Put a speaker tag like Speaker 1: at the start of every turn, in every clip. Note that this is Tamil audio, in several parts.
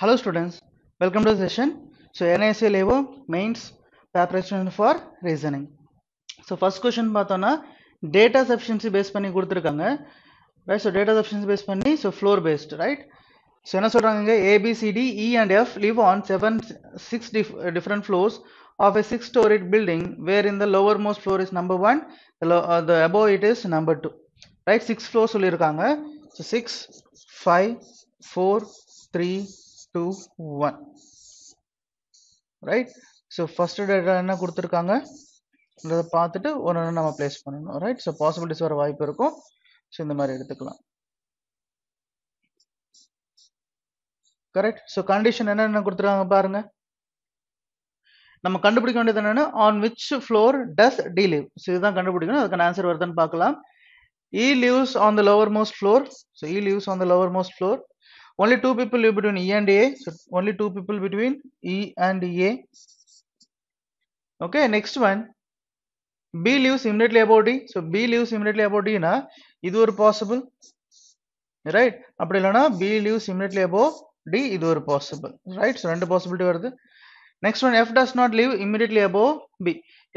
Speaker 1: Hello students, welcome to the session. So NISA level mains preparation for reasoning. So first question பார்த்தோம்னா data sufficiency base பண்ணி கொடுத்திருக்காங்க. Right, so data sufficiency base பண்ணி so floor based, right? So என்ன சொல்றாங்க A, B, C, D, E and F live on six different floors of a six-storied building wherein the lowermost floor is number 1, the above it is number 2. Right, 6 floors சொல்லிருக்காங்க. So 6, 5, 4, 3, 2, 1. Right, so first data என்ன கொடுத்திருக்காங்க இத பார்த்துட்டு ஒன்னு நம்ம ப்ளேஸ் பண்ணனும். Right, so possibilities வர வாய்ப்பு இருக்கும். So இந்த மாதிரி எடுத்துக்கலாம். Correct, so condition என்னென்ன கொடுத்திருக்காங்க பாருங்க. நம்ம கண்டுபிடிக்க வேண்டியது என்னன்னா on which floor does D live. So இதுதான் கண்டுபிடிக்கணும். அதுக்கான ஆன்சர் வருதான்னு பார்க்கலாம். E lives on the lowermost floor. So E lives on the lowermost floor. Only two people live between E and A. So only two people between E and A. Okay, next one. B lives immediately above D. So B lives immediately above D na இது ஒரு possible. Right, அப்படி இல்லனா B lives immediately above D இது ஒரு possible. Right, so ரெண்டு possibility வருது. Next one, F does not live immediately above B.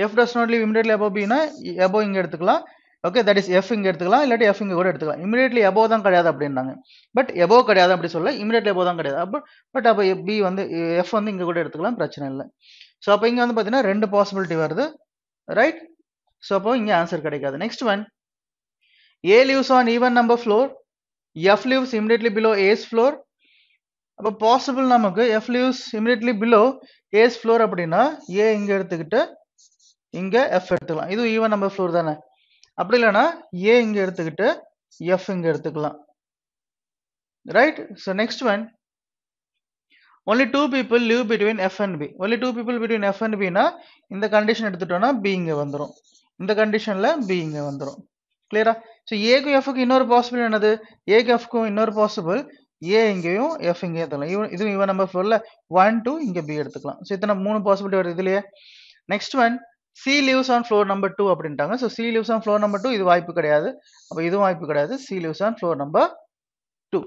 Speaker 1: F does not live immediately above B na above இங்க எடுத்துக்கலாம். Okay, that is F இங்க எடுத்துக்கலாம் இல்லாட்டி F இங்க கூட எடுத்துக்கலாம். Immediately above தான் கிடையாது அப்படினாங்க. பட் above கிடையாது அப்படி சொல்ல immediately above தான் கிடையாது. பட் அப்ப B வந்து F வந்து இங்க கூட எடுத்துக்கலாம், பிரச்சனை இல்லை. சோ அப்ப இங்க வந்து பாத்தீங்கன்னா ரெண்டு பாசிபிலிட்டி வருது. ரைட், சோ அப்போ இங்க ஆன்சர் கிடைக்காது. Next one, A lives on even number floor, F lives immediately below A's floor. அப்ப பாசிபிள் நமக்கு F lives immediately below A's floor அப்படின்னா A இங்க எடுத்துக்கிட்டு இங்க F எடுத்துக்கலாம். இது ஈவன் நம்பர் ஃப்ளோர் தானே. அப்படி இல்லைன்னா A இங்க எடுத்துக்கிட்டு F இங்க எடுத்துக்கலாம். Right, so next one, only two people live between F and B. Only two people between F and B னா இந்த கண்டிஷன் எடுத்துட்டோம்னா B இங்க வந்துரும். இந்த கண்டிஷன்ல B இங்க வந்துரும். கிளியரா? சோ A க்கு F க்கு இன்னொரு பாசிபிள் என்னது? A க்கு F க்கு இன்னொரு பாசிபிள் A இங்கேயும் F இங்கேயும் எடுத்துக்கலாம். இது ஈவன் நம்பர் ஃப்ளோர்ல 1 2 இங்க B எடுத்துக்கலாம். சோ இத்தனை மூணு பாசிபிலிட்டி வருது இதுலயே. Next one, C lives on floor number 2 அப்படின்ட்டாங்க. So C lives on floor number 2 இது வாய்ப்பு கிடையாது. அப்ப இதுவும் வாய்ப்பு கிடையாது. C lives on floor number 2.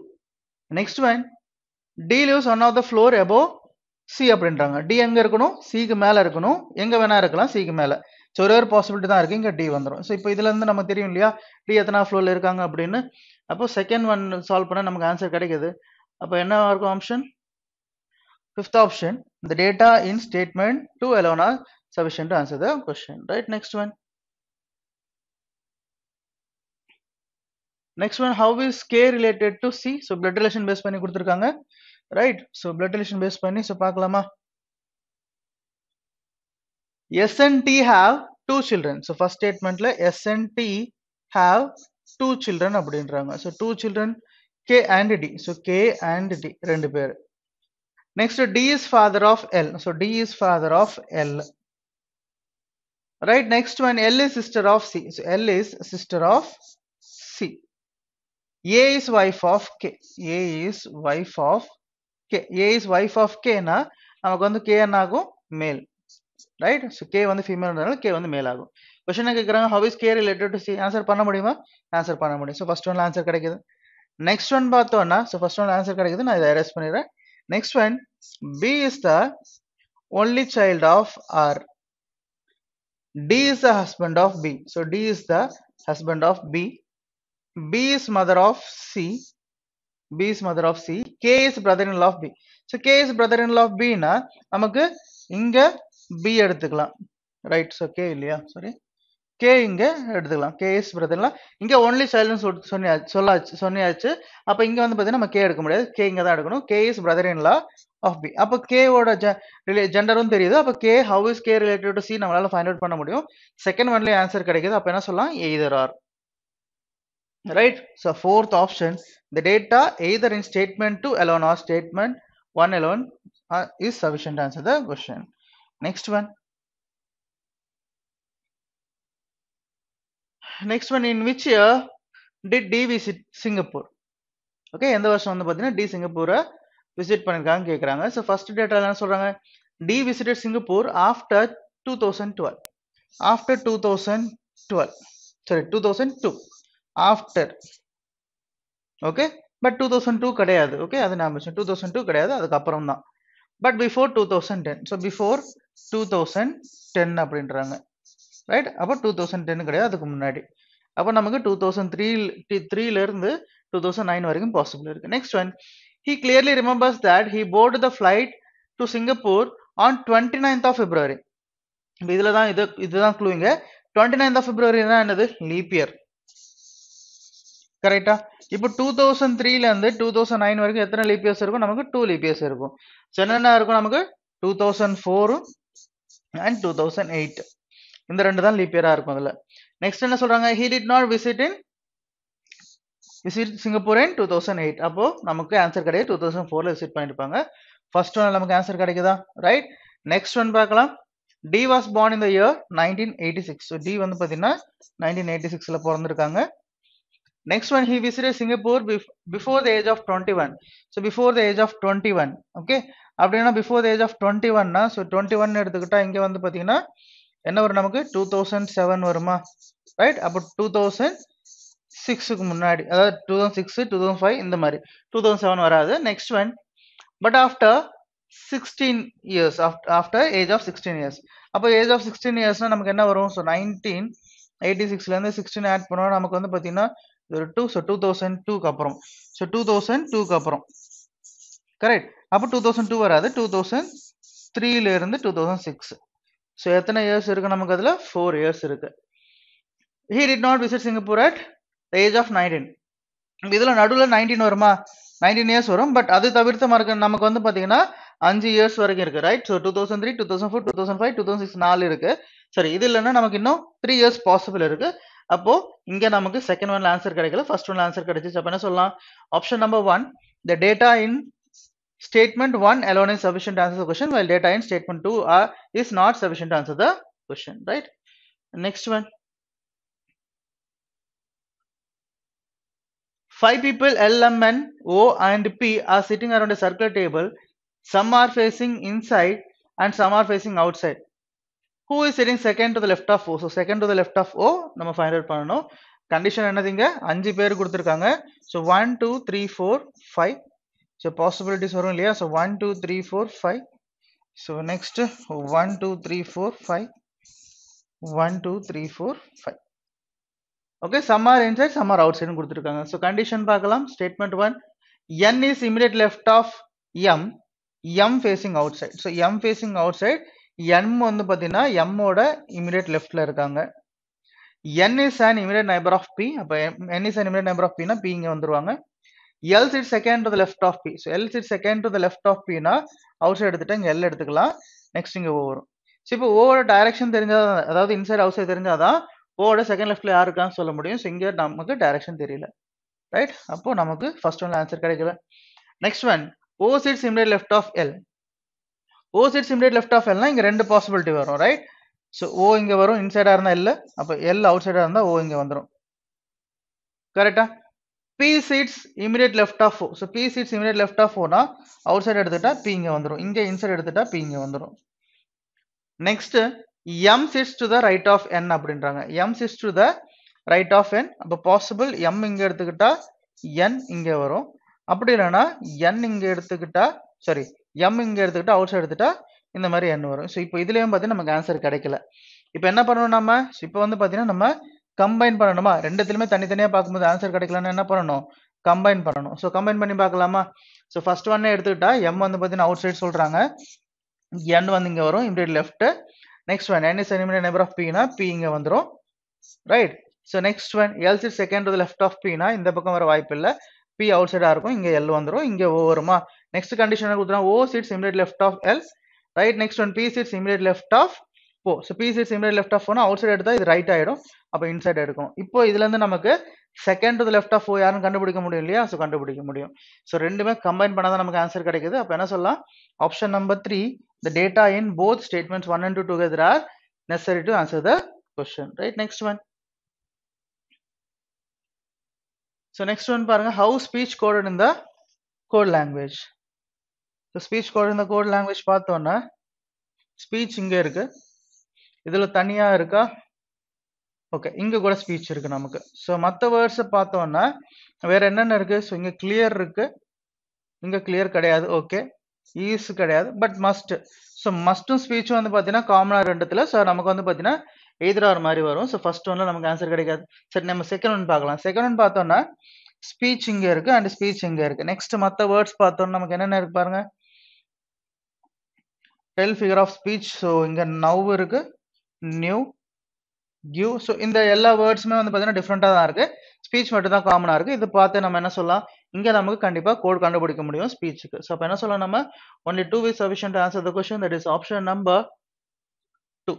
Speaker 1: Next one, D lives on of the floor above C அப்படின்றாங்க. D எங்க இருக்கணும்? C க்கு மேல இருக்கணும். எங்க வேணா இருக்கலாம், C க்கு மேல. சோ ஒரே ஒரு பாசிபிலிட்டி தான் இருக்கு, இங்க D வந்துரும். சோ இப்போ இதுல இருந்து நமக்கு தெரியும் இல்லையா D எத்தனை ஃப்ளோர்ல இருக்காங்க அப்படின்னு. அப்போ செகண்ட் ஒன் சால்வ் பண்ணா நமக்கு ஆன்சர் கிடைக்குது. அப்போ என்ன இருக்கும் option? Fifth option, the data in statement 2 alone are sufficient to answer the question. Right, next one. Next one, how is K related to C? So blood relation base பண்ணி கொடுத்திருக்காங்க. Right, so blood relation base பண்ணி so பார்க்கலாமா? S and T have two children. So first statementல S and T have two children அப்படின்றாங்க. So two children K and D. So K and D ரெண்டு பேர். Next, D is father of L. So D is father of L. Right, next one, L is sister of C. So L is sister of C. A is wife of K. A is wife of K. A is wife of K na நமக்கு வந்து K என்ன ஆகும்? மேல். ரைட், so K வந்து ஃபீமேல்ன்றதால K வந்து மேல் ஆகும். क्वेश्चन கேக்குறாங்க how is K related to C? Answer பண்ண முடியுமா? ஆன்சர் பண்ண முடியும். so ஃபர்ஸ்ட் ஒன்ல ஆன்சர் கிடைக்குது. நெக்ஸ்ட் ஒன் பார்த்தோம்னா so ஃபர்ஸ்ட் ஒன்ல ஆன்சர் கிடைக்குது, நான் இத எரேஸ் பண்ணிடுறேன். Next one, B is the only child of R. D is the husband of B. So D is the husband of B. B is mother of C. B is mother of C. K is brother-in-law of B. So K is brother-in-law of B na நமக்கு இங்க B எடுத்துக்கலாம். Right, so K இல்லையா, sorry, K இங்க எடுத்துக்கலாம். K is brother-in-law. இங்க only child சொன்னியாச்சு. அப்ப இங்க வந்து பாத்தீங்கன்னா நம்ம K எடுக்க முடியாது. K இங்க தான் எடுக்கணும். K is brother-in-law of B. அப்ப K ஓட ஜெண்டரும் தெரியுது. அப்ப K, how is K related to C நம்மளால ஃபைண்ட் அவுட் பண்ண முடியும். செகண்ட் ஒன்லயே ஆன்சர் கிடைக்குது. அப்ப என்ன சொல்லலாம்? either or. Right, so fourth option, the data either in statement 2 alone or statement 1 alone is sufficient to answer the question. Next one. Next one, in which year did D visit Singapore? Okay, எந்த வருஷம் வந்து பாத்தீங்கன்னா D சிங்கப்பூரை விசிட் பண்ணிருக்காங்க கேக்குறாங்க. So first data என்ன சொல்றாங்க? D visited Singapore after 2012. After 2012. Sorry, 2002. After. Okay, but 2002 கிடையாது. ஓகே, அது நான் 2002 கிடையாது, அதுக்கு அப்புறம் தான். But before 2010. ஸோ பிஃபோர் 2010 அப்படின்றாங்க. ரைட், அப்போ 2010 கிடையாது, அதுக்கு முன்னாடி. அப்போ நமக்கு 2003 இருந்து 2009 வரைக்கும் பாசிபிள் இருக்கு. Next one, he clearly remembers that he boarded the flight to Singapore on 29th of February. இதுல தான் இதுதான் க்ளூங்க. 29th of February தான் என்னது, லீப் இயர். கரெக்டா? இப்போ 2003ல இருந்து 2009 வரைக்கும் எத்தனை லீப் இயர்ஸ் இருக்கும்? நமக்கு 2 லீப் இயர்ஸ் இருக்கும். ஸோ என்னென்ன இருக்கும்? நமக்கு 2004 அண்ட் 2008, இந்த ரெண்டு தான் லீப் இயரா இருக்கும் அதுல. நெக்ஸ்ட் என்ன சொல்றாங்க? he did not visit Singapore in 2008. அப்போ நமக்கு ஆன்சர் கிடையாது, 2004ல விசிட் பண்ணிருப்பாங்க. ஃபர்ஸ்ட் ஒன் நமக்கு ஆன்சர் கிடைக்குதா? ரைட். நெக்ஸ்ட் ஒன் பார்க்கலாம். D was born in the year 1986. So D வந்து பார்த்தீங்கன்னா 1986ல பிறந்திருக்காங்க. Next one, he visited Singapore before the age of 21. So before the age of 21. Okay, அப்படின்னா before the age of 21 னா, so 21 எடுத்துக்கிட்டா இங்க வந்து பாத்தீங்கன்னா என்ன வரும்? நமக்கு 2007 வருமா? ரைட். அப்போ 2006க்கு முன்னாடி, அதாவது 2006 2005 இந்த மாதிரி, 2007 வராது. Next one, but after 16 years, after age of 16 years. அப்போ ஏஜ் ஆஃப் 16 இயர்ஸ்னா நமக்கு என்ன வரும்? ஸோ 1986ல இருந்து 16 ஆட் பண்ணோம், நமக்கு வந்து பாத்தீங்கன்னா ஒரு 2, ஸோ 2002க்கு அப்புறம். ஸோ 2002க்கு அப்புறம், கரெக்ட். அப்போ 2002 வராது, 2003ல இருந்து 2006. ஸோ எத்தனை இயர்ஸ் இருக்கு நமக்கு அதுல? 4 இயர்ஸ் இருக்கு. he did not visit Singapore at the age of 19. இதுல நடுவில் 19 வருமா? 19 இயர்ஸ் வரும். பட் அது தவிர்த்து நமக்கு வந்து பாத்தீங்கன்னா 5 இயர்ஸ் வரைக்கும் இருக்கு. ரைட். ஸோ 2003, 2004, 2005, 2006 4 இருக்கு. சரி, இது இல்லைன்னா நமக்கு இன்னும் 3 இயர்ஸ் பாசிபிள் இருக்கு. அப்போ இங்க நமக்கு செகண்ட் ஒன்ல ஆன்சர் கிடைக்கல, ஃபர்ஸ்ட் ஒன்ல ஆன்சர் கிடைச்சிச்சு. அப்ப என்ன சொல்லலாம்? Option number 1, the data in statement 1 alone is sufficient to answer the question, while data in statement 2 is not sufficient to answer the question. Right. Next one, 5 people L, M, N, O and P are sitting around a circular table. Some are facing inside and some are facing outside. Who is sitting second to the left of O? So second to the left of O நம்ம find out பண்ணணும். கண்டிஷன் என்னதுங்க? 5 பேர் கொடுத்திருக்காங்க. So 1 2 3 4 5. So possibilities வரும் இல்லையா? So 1 2 3 4 5. So next 1 2 3 4 5. 1 2 3 4 5. Okay, some are inside, some are outside கொடுத்திருக்காங்க. So condition பார்க்கலாம். Statement 1, N is immediate left of M, M facing outside. So M facing outside, N வந்து பாத்தீங்கன்னா M ஓட immediate leftல இருக்காங்க. N is an immediate neighbor of P. அப்ப N is an immediate neighbor of P னா P இங்க வந்துருவாங்க. L sits second to the left of P. So L sits second to the left of P னா outside எடுத்துட்டா இங்க L எடுத்துக்கலாம். நெக்ஸ்ட் இங்க O வரும். ஸோ இப்போ O ஓட டைரக்ஷன் தெரிஞ்சாதான், அதாவது இன்சைட் அவுட் சைட் தெரிஞ்சாதான் O ஓட செகண்ட் லெஃப்ட்ல யாரு இருக்கான்னு சொல்ல முடியும். ஸோ இங்க நமக்கு டைரக்ஷன் தெரியல. ரைட். அப்போ நமக்கு ஃபர்ஸ்ட் ஒன்ல ஆன்சர் கிடைக்கல. Next one, O sits immediate left of L. O sits immediate left of L னா இங்க ரெண்டு பாசிபிலிட்டி வரும். ரைட். ஸோ O இங்க வரும், இன்சைடா இருந்தா L, அப்போ L அவுட் சைடா இருந்தா O இங்க வந்துடும். கரெக்டா? P sits immediate left of O. So P sits immediate left of O னா அவுட் சைடு எடுத்துட்டா P இங்க வந்துடும், இங்க இன்சைட் எடுத்துட்டா P இங்க வந்துடும். Next M sits to the right of N அப்படின்றாங்க. M sits to the right of N. அப்போ பாசிபிள் M இங்க எடுத்துக்கிட்டா N இங்க வரும். அப்படி இல்லைன்னா N இங்க எடுத்துக்கிட்டா, சாரி M இங்க எடுத்துக்கிட்டா அவுட் சைடு எடுத்துட்டா இந்த மாதிரி N வரும். ஸோ இப்போ இதுலயும் பார்த்தீங்கன்னா நமக்கு ஆன்சர் கிடைக்கல. இப்போ என்ன பண்ணணும் நம்ம? இப்போ வந்து பார்த்தீங்கன்னா நம்ம கம்பைன் பண்ணணுமா? ரெண்டுத்துலயுமே தனித்தனியா பார்க்கும்போது ஆன்சர் கிடைக்கலன்னா என்ன பண்ணணும்? கம்பைன் பண்ணணும். ஸோ கம்பைன் பண்ணி பார்க்கலாமா? ஸோ ஃபர்ஸ்ட் ஒன்னே எடுத்துக்கிட்டா M வந்து பார்த்தீங்கன்னா அவுட் சைடு சொல்றாங்க, N வந்து இங்க வரும், immediate left. Next one, N is an immediate neighbor of P னா P இங்க வந்துரும். Right. So next one, L sits second to the left of P னா இந்த பக்கம் வர வாய்ப்பு இல்லை, P அவுட் சைடா இருக்கும், இங்க L வந்துரும், இங்க O வருமா? நெக்ஸ்ட் கண்டிஷன் கொடுத்துருவோம், O sits immediate left of L. Right. Next one, P sits immediate left of O. So P sits immediate left of O னா அவுட் சைடு எடுத்தா இது ரைட் ஆயிடும், அப்போ இன்சைட் எடுக்கும். இப்போ இதுல இருந்து நமக்கு second to the left of O யாருன்னு கண்டுபிடிக்க முடியும் இல்லையா? ஸோ கண்டுபிடிக்க முடியும். ஸோ ரெண்டுமே கம்பைன் பண்ணாதான் நமக்கு ஆன்சர் கிடைக்குது. அப்போ என்ன சொல்லலாம்? Option number 3, the data in both statements 1 and 2 together are necessary to answer the question. Right. Next one. So next one பாருங்க, how speech coded in the code language. So speech coded in the code language பார்த்தோம்னா ஸ்பீச் இங்க இருக்கு, இதுல தனியா இருக்கா? ஓகே, இங்க கூட ஸ்பீச் இருக்கு நமக்கு. ஸோ மற்ற வேர்ட்ஸ் பார்த்தோம்னா வேற என்னென்ன இருக்கு? ஸோ இங்க கிளியர் இருக்கு, இங்க கிளியர் கிடையாது. ஓகே, ஈஸ் கிடையாது, பட் மஸ்ட். ஸோ மஸ்ட்டும் ஸ்பீச்சும் வந்து பார்த்தீங்கன்னா காமனா ரெண்டுத்துல. ஸோ நமக்கு வந்து பார்த்தீங்கன்னா எய்தர் ஆர் மாதிரி வரும். ஸோ ஃபர்ஸ்ட் ஒன்ல நமக்கு ஆன்சர் கிடைக்காது. சரி, நம்ம செகண்ட் ஒன் பார்க்கலாம். செகண்ட் ஒன் பார்த்தோம்னா ஸ்பீச் இங்க இருக்கு அண்ட் ஸ்பீச் இங்க இருக்கு. நெக்ஸ்ட் மற்ற வேர்ட்ஸ் பார்த்தோம்னா நமக்கு என்னென்ன இருக்கு பாருங்க. Tell figure of speech. So இங்க நவ் இருக்கு, நியூ, கிவ். ஸோ இந்த எல்லா வேர்ட்ஸுமே வந்து பார்த்தீங்கன்னா டிஃப்ரெண்டாக தான் இருக்கு. ஸ்பீச் மட்டும் தான் காமனாக இருக்கு. இது பார்த்து நம்ம என்ன சொல்லலாம், இங்கே நமக்கு கண்டிப்பாக கோட் கண்டுபிடிக்க முடியும் ஸ்பீச்சுக்கு. ஸோ அப்போ என்ன சொல்லலாம் நம்ம, only 2 is sufficient to answer the question, that is option number 2.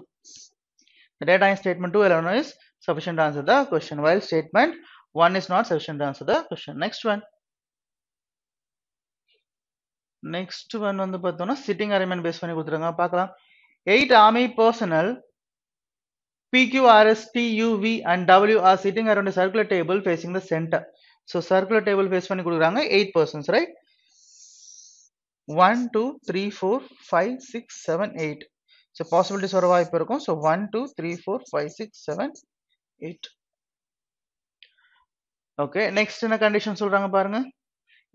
Speaker 1: The data in statement 2 alone is sufficient to answer the question, while statement 1 is not sufficient to answer the question. Next one வந்து பார்த்தோம்னா சிட்டிங் அரேஞ்ச்மெண்ட் பேஸ் பண்ணி கொடுத்துருங்க, பார்க்கலாம். 8 army personnel PQRS, TUV and W are sitting around a circular table facing the center. So circular table face பண்ணி கொடுக்குறாங்க 8 persons, right? 1 2 3 4 5 6 7 8. So possibilities வர வாய்ப்பு இருக்கும். So 1 2 3 4 5 6 7 8. Okay, next என்ன condition சொல்றாங்க பாருங்க.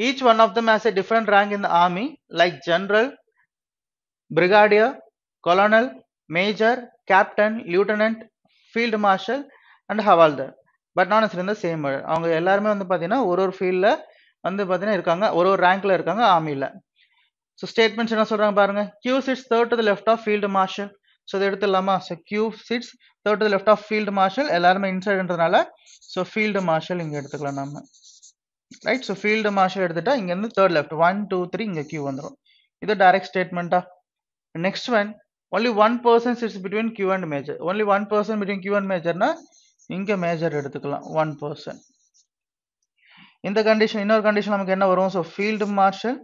Speaker 1: Each one of them has a different rank in the army, like general, brigadier, colonel, major, captain, lieutenant, field marshal and havaldar, but not necessarily in the same order. அவங்க எல்லாருமே வந்து பார்த்தீங்கன்னா ஒரு ஃபீல்ட்ல வந்து பார்த்தீங்கன்னா இருக்காங்க, ஒரு ரேங்க்ல இருக்காங்க ஆர்மியில். ஸோ ஸ்டேட்மெண்ட்ஸ் என்ன சொல்றாங்க பாருங்க. Q sits third to the left of field marshal. So இதை எடுத்துடலாமா? So Q sits third to the left of field marshal, எல்லாருமே இன்சைடுன்றதுனால ஸோ ஃபீல்டு மார்ஷல் இங்கே எடுத்துக்கலாம் நம்ம, ரைட்? ஸோ ஃபீல்டு மார்ஷல் எடுத்துட்டா இங்கேருந்து தேர்ட் லெஃப்ட் 1 2 3 இங்கே Q வந்துடும். இது direct ஸ்டேட்மெண்ட்டா? Next one, only one person sits between Q and major. Only one person between Q and major na இங்க major எடுத்துக்கலாம், one person. இந்த கண்டிஷன் இன்னொரு கண்டிஷன் நமக்கு என்ன வரும்? So field marshal.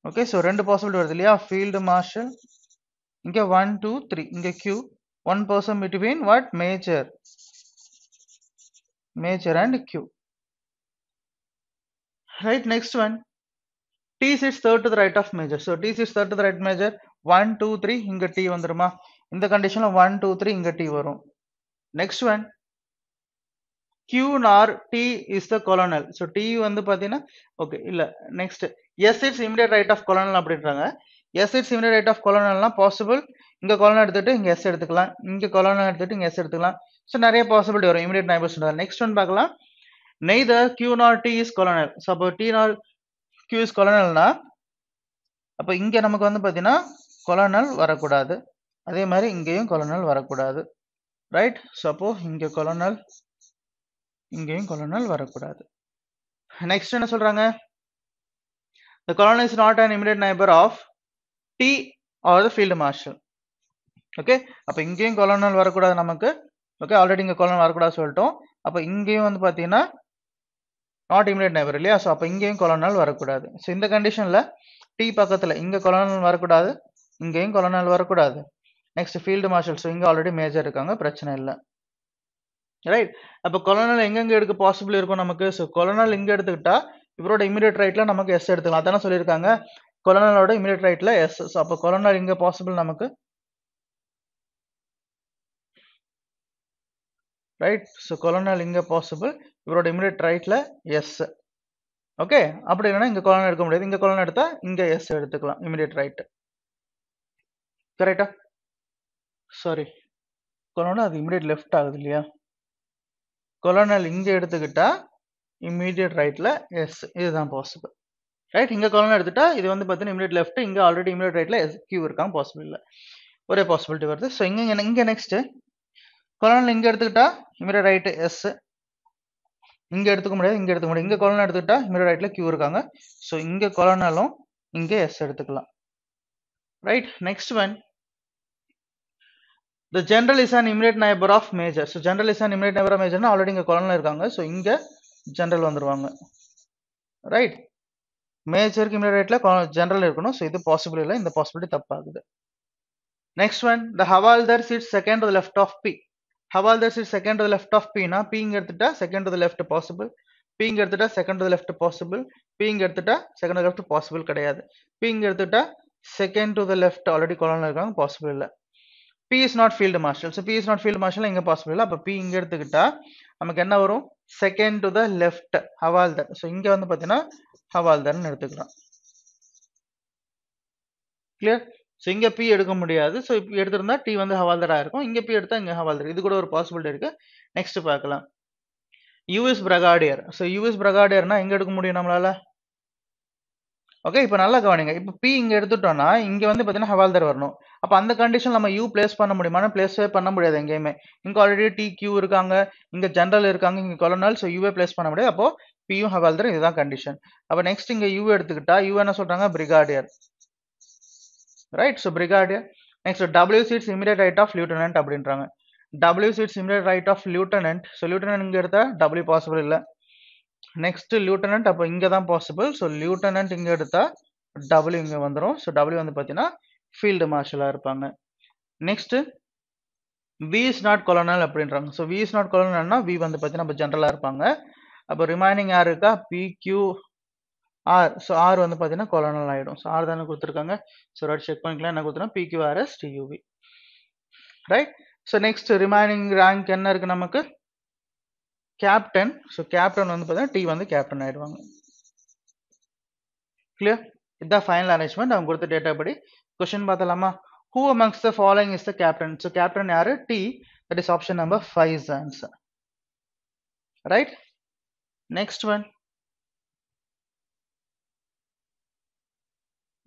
Speaker 1: Okay, so ரெண்டு பாசிபிலிட்டி வருது இல்லையா? ஃபீல்டு மார்ஷல் இங்க 1 2 3 இங்க Q, one person between what? Major and Q, right? Next one, T sits third to the right of major. So T sits third to the right major. 1 2 3 இங்க T வந்துருமா? இந்த கண்டிஷன்ல 1 2 3 இங்க T வரும். Next one, Q nor T is the colonel. So T வந்து பாத்தீங்கன்னா ஓகே இல்ல. Next S sits immediate right of colonel அப்படின்றாங்க. S sits immediate right of colonelனா பாசிபிள். இங்க colonel எடுத்துட்டு இங்க S எடுத்துக்கலாம், இங்க colonel எடுத்துட்டு இங்க S எடுத்துக்கலாம். ஸோ நிறைய பாசிபிலிட்டி வரும் immediate neighbors. நெக்ஸ்ட் ஒன் பார்க்கலாம். Neither Q nor T is colonel. So அப்போ T nor Q is colonelனா அப்போ இங்க நமக்கு வந்து பாத்தீங்கன்னா colonel வரக்கூடாது, அதே மாதிரி இங்கேயும் colonel வரக்கூடாது, ரைட்? ஸோ அப்போ இங்க colonel இங்கேயும் colonel வரக்கூடாது. நெக்ஸ்ட் என்ன சொல்றாங்க? The colonel is not an immediate neighbor of T or the field marshal. Okay, அப்ப இங்கேயும் colonel வரக்கூடாது நமக்கு. ஓகே, ஆல்ரெடி இங்க colonel வரக்கூடாது சொல்லிட்டோம். அப்ப இங்கேயும் வந்து பாத்தீங்கன்னா நாட் இமிடியேட் நைபர் இல்லையா? ஸோ அப்போ இங்கேயும் colonel வரக்கூடாது. ஸோ இந்த கண்டிஷன்ல T பக்கத்துல இங்க colonel வரக்கூடாது, இங்கேயும் colonel வரக்கூடாது. Next field marshal. ஸோ இங்க ஆல்ரெடி மேஜர் இருக்காங்க, பிரச்சனை இல்லை, ரைட்? அப்போ கொலனல் எங்கெங்க எடுக்க பாசிபிள் இருக்கும் நமக்கு? ஸோ கொலனல் இங்க எடுத்துக்கிட்டா இவரோட இமிடியேட் ரைட்ல நமக்கு எஸ் எடுத்துக்கலாம். அதானே சொல்லியிருக்காங்க, கொலனலோட இமிடியேட் ரைட்ல எஸ். ஸோ அப்போ கொலனல் இங்க பாசிபிள் நமக்கு, ரைட்? ஸோ கொலனல் இங்க பாசிபிள், இவரோட இமிடியேட் ரைட்ல எஸ். ஓகே, அப்படி இல்லைன்னா இங்க கொலனல் எடுக்க முடியாது, இங்க கொலனல் எடுத்தா இங்க எஸ் எடுத்துக்கலாம், இமிடியேட் ரைட். கரெக்டா? சாரி, கொலனல் அது இமிடியேட் லெஃப்ட் ஆகுது இல்லையா? கொலனல் இங்க எடுத்துக்கிட்டா இமிடியேட் ரைட்ல எஸ், இதுதான் பாசிபிள், ரைட்? இங்க கொலனல் எடுத்துட்டா இது வந்து பார்த்தீங்கன்னா இமிடியேட் லெஃப்ட், இங்க ஆல்ரெடி இமிடியேட் ரைட்ல எஸ் கியூ இருக்காங்க, பாசிபிள் இல்லை, ஒரே பாசிபிலிட்டி வருது. ஸோ இங்க நெக்ஸ்ட் கொலனல் இங்க எடுத்துக்கிட்டா இமிடியேட் ரைட் எஸ், இங்க எடுத்துக்க முடியாது, இங்க எடுத்துக்க முடியாது. இங்க கொலனல் எடுத்துக்கிட்டா இமிடியேட் ரைட்ல கியூ இருக்காங்க, ஸோ இங்க கொலனலும் இங்க எஸ் எடுத்துக்கலாம், right? Next one, the general is an immediate neighbor of major. So general is an immediate neighbor of major னா ஆல்ரெடி இங்க colonel இருக்காங்க, ஸோ இங்க general வந்துருவாங்க, ரைட்? மேஜருக்கு immediate rightல general இருக்கணும், ஸோ இது பாசிபிள் இல்லை, இந்த பாசிபிலிட்டி தப்பாகுது. Next one, the havaldar sits second to the left of P. havaldar sits second to the left of P னா P இங்க எடுத்துட்டா second to the left possible, P இங்க எடுத்துட்டா second to the left possible, P இங்க எடுத்துட்டா second to the left possible கிடையாது, P இங்க எடுத்துட்டா second to the left already colonel இருக்காங்க, பாசிபிள் இல்லை. P is not field marshal. So P is not field marshal இங்க possible இல்ல. அப்ப P இங்க எடுத்துக்கிட்டா நமக்கு என்ன வரும்? Second to the left ஹவால்தார். So இங்க வந்து பாத்தீங்கன்னா ஹவால்தார்னு எடுத்துக்கலாம். கிளியர்? ஸோ இங்க P எடுக்க முடியாது. ஸோ இப்போ எடுத்திருந்தா T வந்து ஹவால்தாரா இருக்கும். இங்க P எடுத்தா இங்க ஹவால்தார். இது கூட ஒரு பாசிபிலிட்டி இருக்கு. நெக்ஸ்ட் பார்க்கலாம். யூஎஸ் பிரகாடியர். ஸோ யூஎஸ் பிரகாடியர்னா எங்க எடுக்க முடியும் நம்மளால? ஓகே, இப்போ நல்லா கவனிங்க. இப்போ P இங்க எடுத்துட்டோம்னா இங்க வந்து பாத்தீங்கன்னா ஹவால்தார் வரணும். அப்ப அந்த கண்டிஷன் நம்ம U பிளேஸ் பண்ண முடியுமா? பிளேஸே பண்ண முடியாது எங்கேயுமே. இங்க ஆல்ரெடி TQ இருக்காங்க, இங்க ஜெனரல் இருக்காங்க, இங்க கொலனல். ஸோ யூவே பிளேஸ் பண்ண முடியாது. அப்போ பியும் ஹவால்தார், இதுதான் கண்டிஷன். அப்ப நெக்ஸ்ட் இங்க U எடுத்துக்கிட்டா U என்ன சொல்றாங்க? Brigadier. Right? So brigadier. Next W sits immediate right of lieutenant அப்படின்றாங்க. W sits immediate right of lieutenant. So lieutenant இங்க எடுத்தா W பாசிபிள் இல்ல. நெக்ஸ்ட் லியூட்டனன்ட் அப்போ இங்க தான் பாசிபிள். ஸோ லியூட்டனன்ட் இங்க எடுத்தா W இங்க வந்துடும். ஸோ W வந்து பாத்தீங்கன்னா ஃபீல்டு மார்ஷலா இருப்பாங்க. Next V is not colonel அப்படின்றாங்க. ஸோ V இஸ் நாட் கொலனல்னா V வந்து பாத்தீங்கன்னா நம்ம ஜெனரலா இருப்பாங்க. அப்போ ரிமைனிங் யார் இருக்கா? PQ R. ஸோ R வந்து பாத்தீங்கன்னா கொலனல் ஆயிடும். ஸோ R தானே கொடுத்துருக்காங்க. ஸோ ரைட் செக் பண்ணிக்கலாம். என்ன கொடுத்துருக்கோம்? PQRS TUV. Right? So next remaining rank என்ன இருக்கு நமக்கு? கேப்டன். ஸோ கேப்டன் வந்து பாத்தீங்கன்னா T வந்து கேப்டன் ஆயிடுவாங்க. கிளியர்? இதுதான் ஃபைனல் அரேஞ்ச்மெண்ட். அவங்க கொடுத்த டேட்டா படி. Question பார்த்தலாமா? Who amongst the following is the captain? So captain யாரு? T. That is option number 5 is the answer. Right? Next one.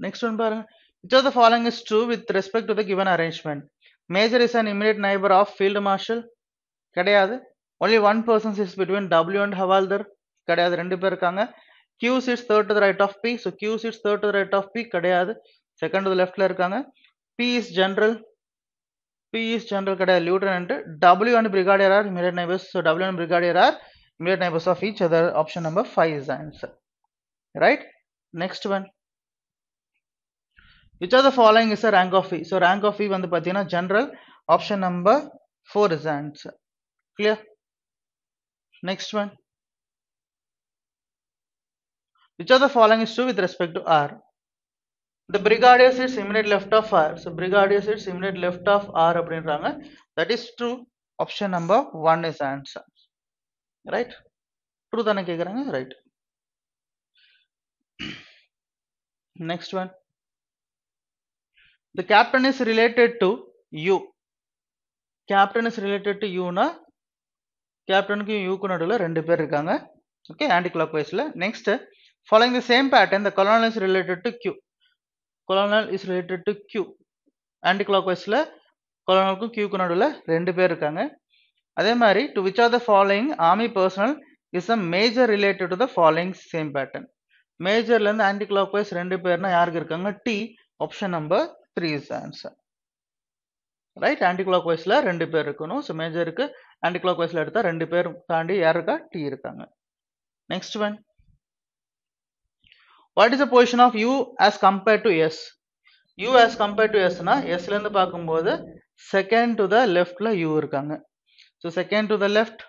Speaker 1: Next one பாருங்க. Which of the following is true with respect to the given arrangement? Major is an immediate neighbor of field marshal. கிடையாது. Only one person sits between W and Havaldar. கிடையாது. ரெண்டு பேர் இருக்காங்க. Q sits third to the right of P. So Q sits third to the right of P. கிடையாது. Second to the leftல இருக்காங்க. P is general. P is general கிடையாது. Lieutenant. W and brigadier are immediate neighbors. So W and brigadier are immediate neighbors of each other. Option number 5 is the answer. Right? Next one. Which of the following is the rank of V? So rank of V வந்து பாத்தீங்கன்னா general. Option number 4 is the answer. Clear? Next one. Which of the following is true with respect to R? The brigadier sits immediate left of R. So brigadier sits immediate left of R அப்படின்றாங்க. That is true. Option number 1 is the answer. Right? True தானே கேக்குறாங்க? Right. Next one. The captain is related to U. Captain is related to U னா கேப்டனுக்கு யூக்கு நடுவில் ரெண்டு பேர் இருக்காங்க. ஓகே, ஆன்டி கிளாக் வைஸ்ல. Next, following the same pattern, the colonel is related to Q. Colonel is related to Q. Anti clock வைஸ்ல கொலனலுக்கும் Qக்கு நடுவில் ரெண்டு பேர் இருக்காங்க. அதே மாதிரி to which are the following army personnel is a major related to the following same pattern. மேஜர்ல இருந்து ஆன்டி கிளாக் வைஸ் ரெண்டு பேர்னா யாருக்கு இருக்காங்க? T. Option number 3 is the answer. Right? Anti clock வைஸ்ல ரெண்டு பேர் இருக்கணும். ஸோ மேஜருக்கு ஆன்டி கிளாக் வைஸ்ல எடுத்தா ரெண்டு பேர் தாண்டி யார் இருக்கா? T இருக்காங்க. Next one. What is the position of U as compared to S? U as compared to S னா Sல இருந்து பார்க்கும்போது செகண்ட் டு த லெஃப்ட்ல U இருக்காங்க. So second to the left,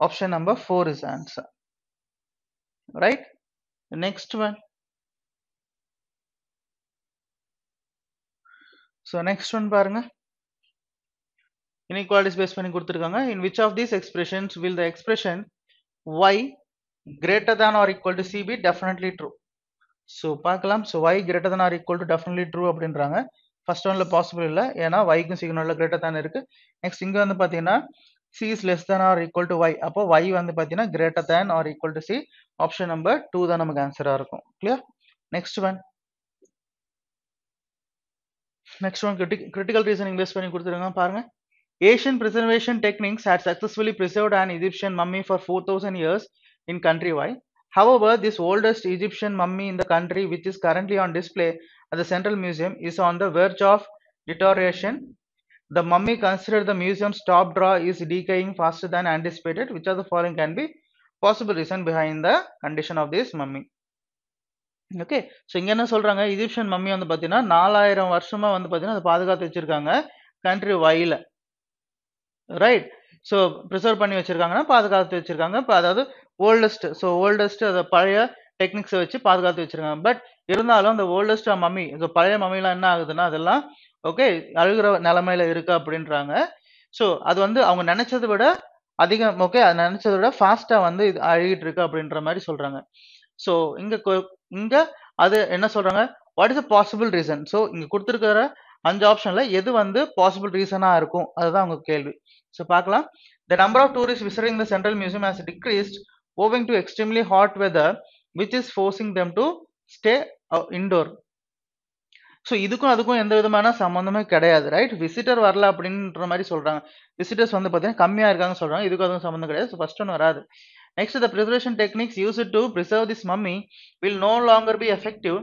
Speaker 1: option number 4 is answer. Right? Next one. So next one பாருங்க. இன்இக்வாலிட்டிஸ் பேஸ் பண்ணி கொடுத்துருக்காங்க. In which of these expressions will the expression y greater than or equal to c be definitely true? So பார்க்கலாம். So y greater than or equal to definitely true அப்படின்றாங்க. ஃபர்ஸ்ட் ஒன்ல பாசிபிள் இல்லை, ஏன்னா yக்கும் c நடுவில் greater than இருக்கு. நெக்ஸ்ட் இங்க வந்து பாத்தீங்கன்னா c is less than or equal to y. அப்போ y வந்து பாத்தீங்கன்னா greater than or equal to c. Option number 2 தான் நமக்கு ஆன்சரா இருக்கும். Clear? Next one. Next one critical reasoning base பண்ணி கொடுத்துருக்காங்க பாருங்க. Asian preservation techniques had successfully preserved an Egyptian mummy for 4,000 years in country Y. However, this oldest Egyptian mummy in the country, which is currently on display at the Central Museum, is on the verge of deterioration. The mummy considered the museum's top drawer is decaying faster than anticipated. Which of the following can be possible reason behind the condition of this mummy? Okay, so இங்க என்ன சொல்றாங்க? இஜிப்சியன் மம்மி வந்து பாத்தீங்கன்னா 4000 வருஷமா வந்து பாத்தீங்கன்னா அதை பாதுகாத்து வச்சிருக்காங்க கண்ட்ரி வைல. ரைட்? ஸோ ப்ரிசர்வ் பண்ணி வச்சிருக்காங்கன்னா பாதுகாத்து வச்சிருக்காங்க. இப்போ அதாவது ஓல்டஸ்ட், ஸோ ஓல்டஸ்ட் அதை பழைய டெக்னிக்ஸை வச்சு பாதுகாத்து வச்சிருக்காங்க. பட் இருந்தாலும் அந்த ஓல்டஸ்ட் மம்மி, பழைய மம்மிலாம் என்ன ஆகுதுன்னா அதெல்லாம் ஓகே, அழுகிற நிலைமையில இருக்கு அப்படின்றாங்க. ஸோ அது வந்து அவங்க நினைச்சதை விட அதிகம், ஓகே, அது நினைச்சதை விட ஃபாஸ்டா வந்து இது அழுகிட்டு இருக்கு அப்படின்ற மாதிரி சொல்றாங்க. ஸோ இங்க அது என்ன சொல்றாங்க, what is a possible reason? So இங்க கொடுத்துருக்கிற 5 ஆப்ஷன்ல எது வந்து பாசிபிள் ரீசனா இருக்கும், அதுதான் அவங்க கேள்வி. ஸோ பார்க்கலாம். The number of tourists visiting the Central Museum has decreased owing to extremely hot weather, which is forcing them to stay indoor. So இதுக்கும் அதுக்கும் எந்த விதமான சம்மந்தமே கிடையாது, ரைட்? விசிட்டர் வரல அப்படின்ற மாதிரி சொல்றாங்க. விசிட்டர்ஸ் வந்து பார்த்தீங்கன்னா கம்மியா இருக்காங்கன்னு சொல்றாங்க. இதுக்கும் அதுக்கும் சம்மந்தம் கிடையாது. ஸோ ஃபர்ஸ்ட் ஒன்று வராது. Next, the preservation techniques used to preserve this mummy will no longer be effective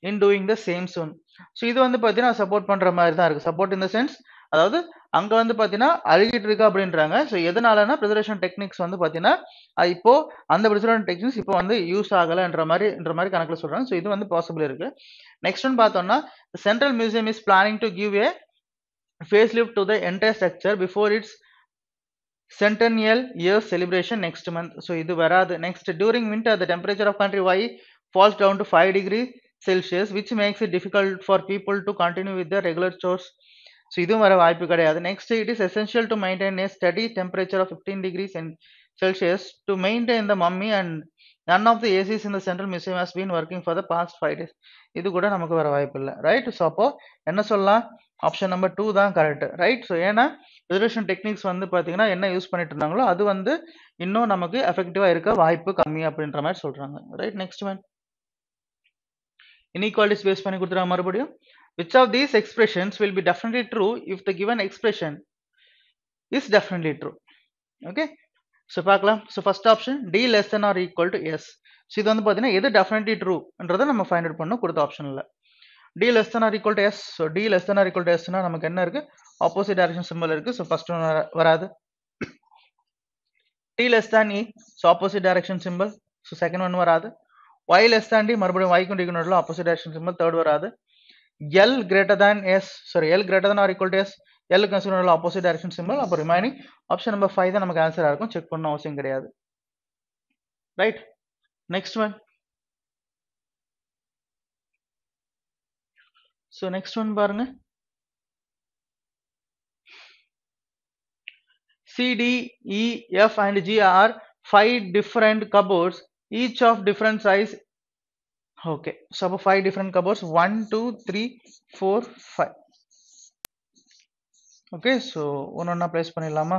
Speaker 1: in doing the same soon. So இது வந்து பார்த்தீங்கன்னா சப்போர்ட் பண்ற மாதிரி தான் இருக்கு. சப்போர்ட் இன் த சென்ஸ், அதாவது அங்க வந்து பார்த்தீங்கன்னா அழுகிட்டு இருக்கு அப்படின்றாங்க. ஸோ எதனாலனா preservation techniques வந்து பார்த்தீங்கன்னா இப்போ அந்த preservation techniques இப்போ வந்து யூஸ் ஆகலைன்ற மாதிரி கணக்கில் சொல்றாங்க. ஸோ இது வந்து பாசிபிள் இருக்கு. நெக்ஸ்ட் ஒன் பார்த்தோம்னா, the Central Museum is planning to give a facelift to the entire structure before its centennial year celebration next month. So idu varadu. Next, during winter the temperature of country Y falls down to 5 degrees Celsius, which makes it difficult for people to continue with their regular chores. So idu vara vaaipu kedaiyadhu. Next, it is essential to maintain a steady temperature of 15 degrees Celsius to maintain the mummy, and none of the ACs in the Central Museum has been working for the past 5 days. இது கூட நமக்கு வர வாய்ப்பு இல்லை, ரைட்? ஸோ அப்போ என்ன சொல்லலாம், ஆப்ஷன் நம்பர் 2 தான் கரெக்ட், ரைட்? ஸோ ஏன்னா ரிசர்வேஷன் டெக்னிக்ஸ் வந்து பார்த்தீங்கன்னா என்ன யூஸ் பண்ணிட்டு இருந்தாங்களோ அது வந்து இன்னும் நமக்கு எஃபெக்டிவா இருக்க வாய்ப்பு கம்மி அப்படின்ற மாதிரி சொல்றாங்க, right? Next one, inequalities base பண்ணி கொடுத்துறாங்க மறுபடியும். which of these expressions will be definitely true if the given expression is definitely true? Okay, so பார்க்கலாம். So first option T less than or equal to S. So இது வந்து பார்த்தீங்கன்னா எது டெஃபினெட்லி ட்ரூன்றதை நம்ம ஃபைண்ட் அவுட் பண்ணணும் கொடுத்த ஆப்ஷனில். T less than or equal to S. So T less than or equal to எஸ்னா நமக்கு என்ன இருக்கு, ஆப்போசிட் டைரக்ஷன் சிம்பிள் இருக்கு. ஸோ ஃபர்ஸ்ட் ஒன் வராது. T less than E, so opposite direction simple. So second one வராது. ஒய் லெஸ் தேன் டி, மறுபடியும் ஒய்க்கும் டிக்கு நடுவில் ஆப்போசிட் டைரக்ஷன் சிம்பிள், தேர்ட் வராது. L greater than S, sorry L greater than or equal to S, எல்லுக்கு நடுவில் ஆப்போசிட் டைரக்ஷன் சிம்பிள். அப்போ ரிமைனிங் ஆப்ஷன் நம்பர் 5 தான் நமக்கு ஆன்சரா இருக்கும். செக் பண்ண அவசியம் கிடையாது, right? Next one. So next one பாருங்க. C, D, E, F and G are 5 different cupboards, each of different size. Okay, so 5 different cupboards, 1, 2, 3, 4, 5. Okay, so ஒன்னொன்னா place பண்ணிடலாமா?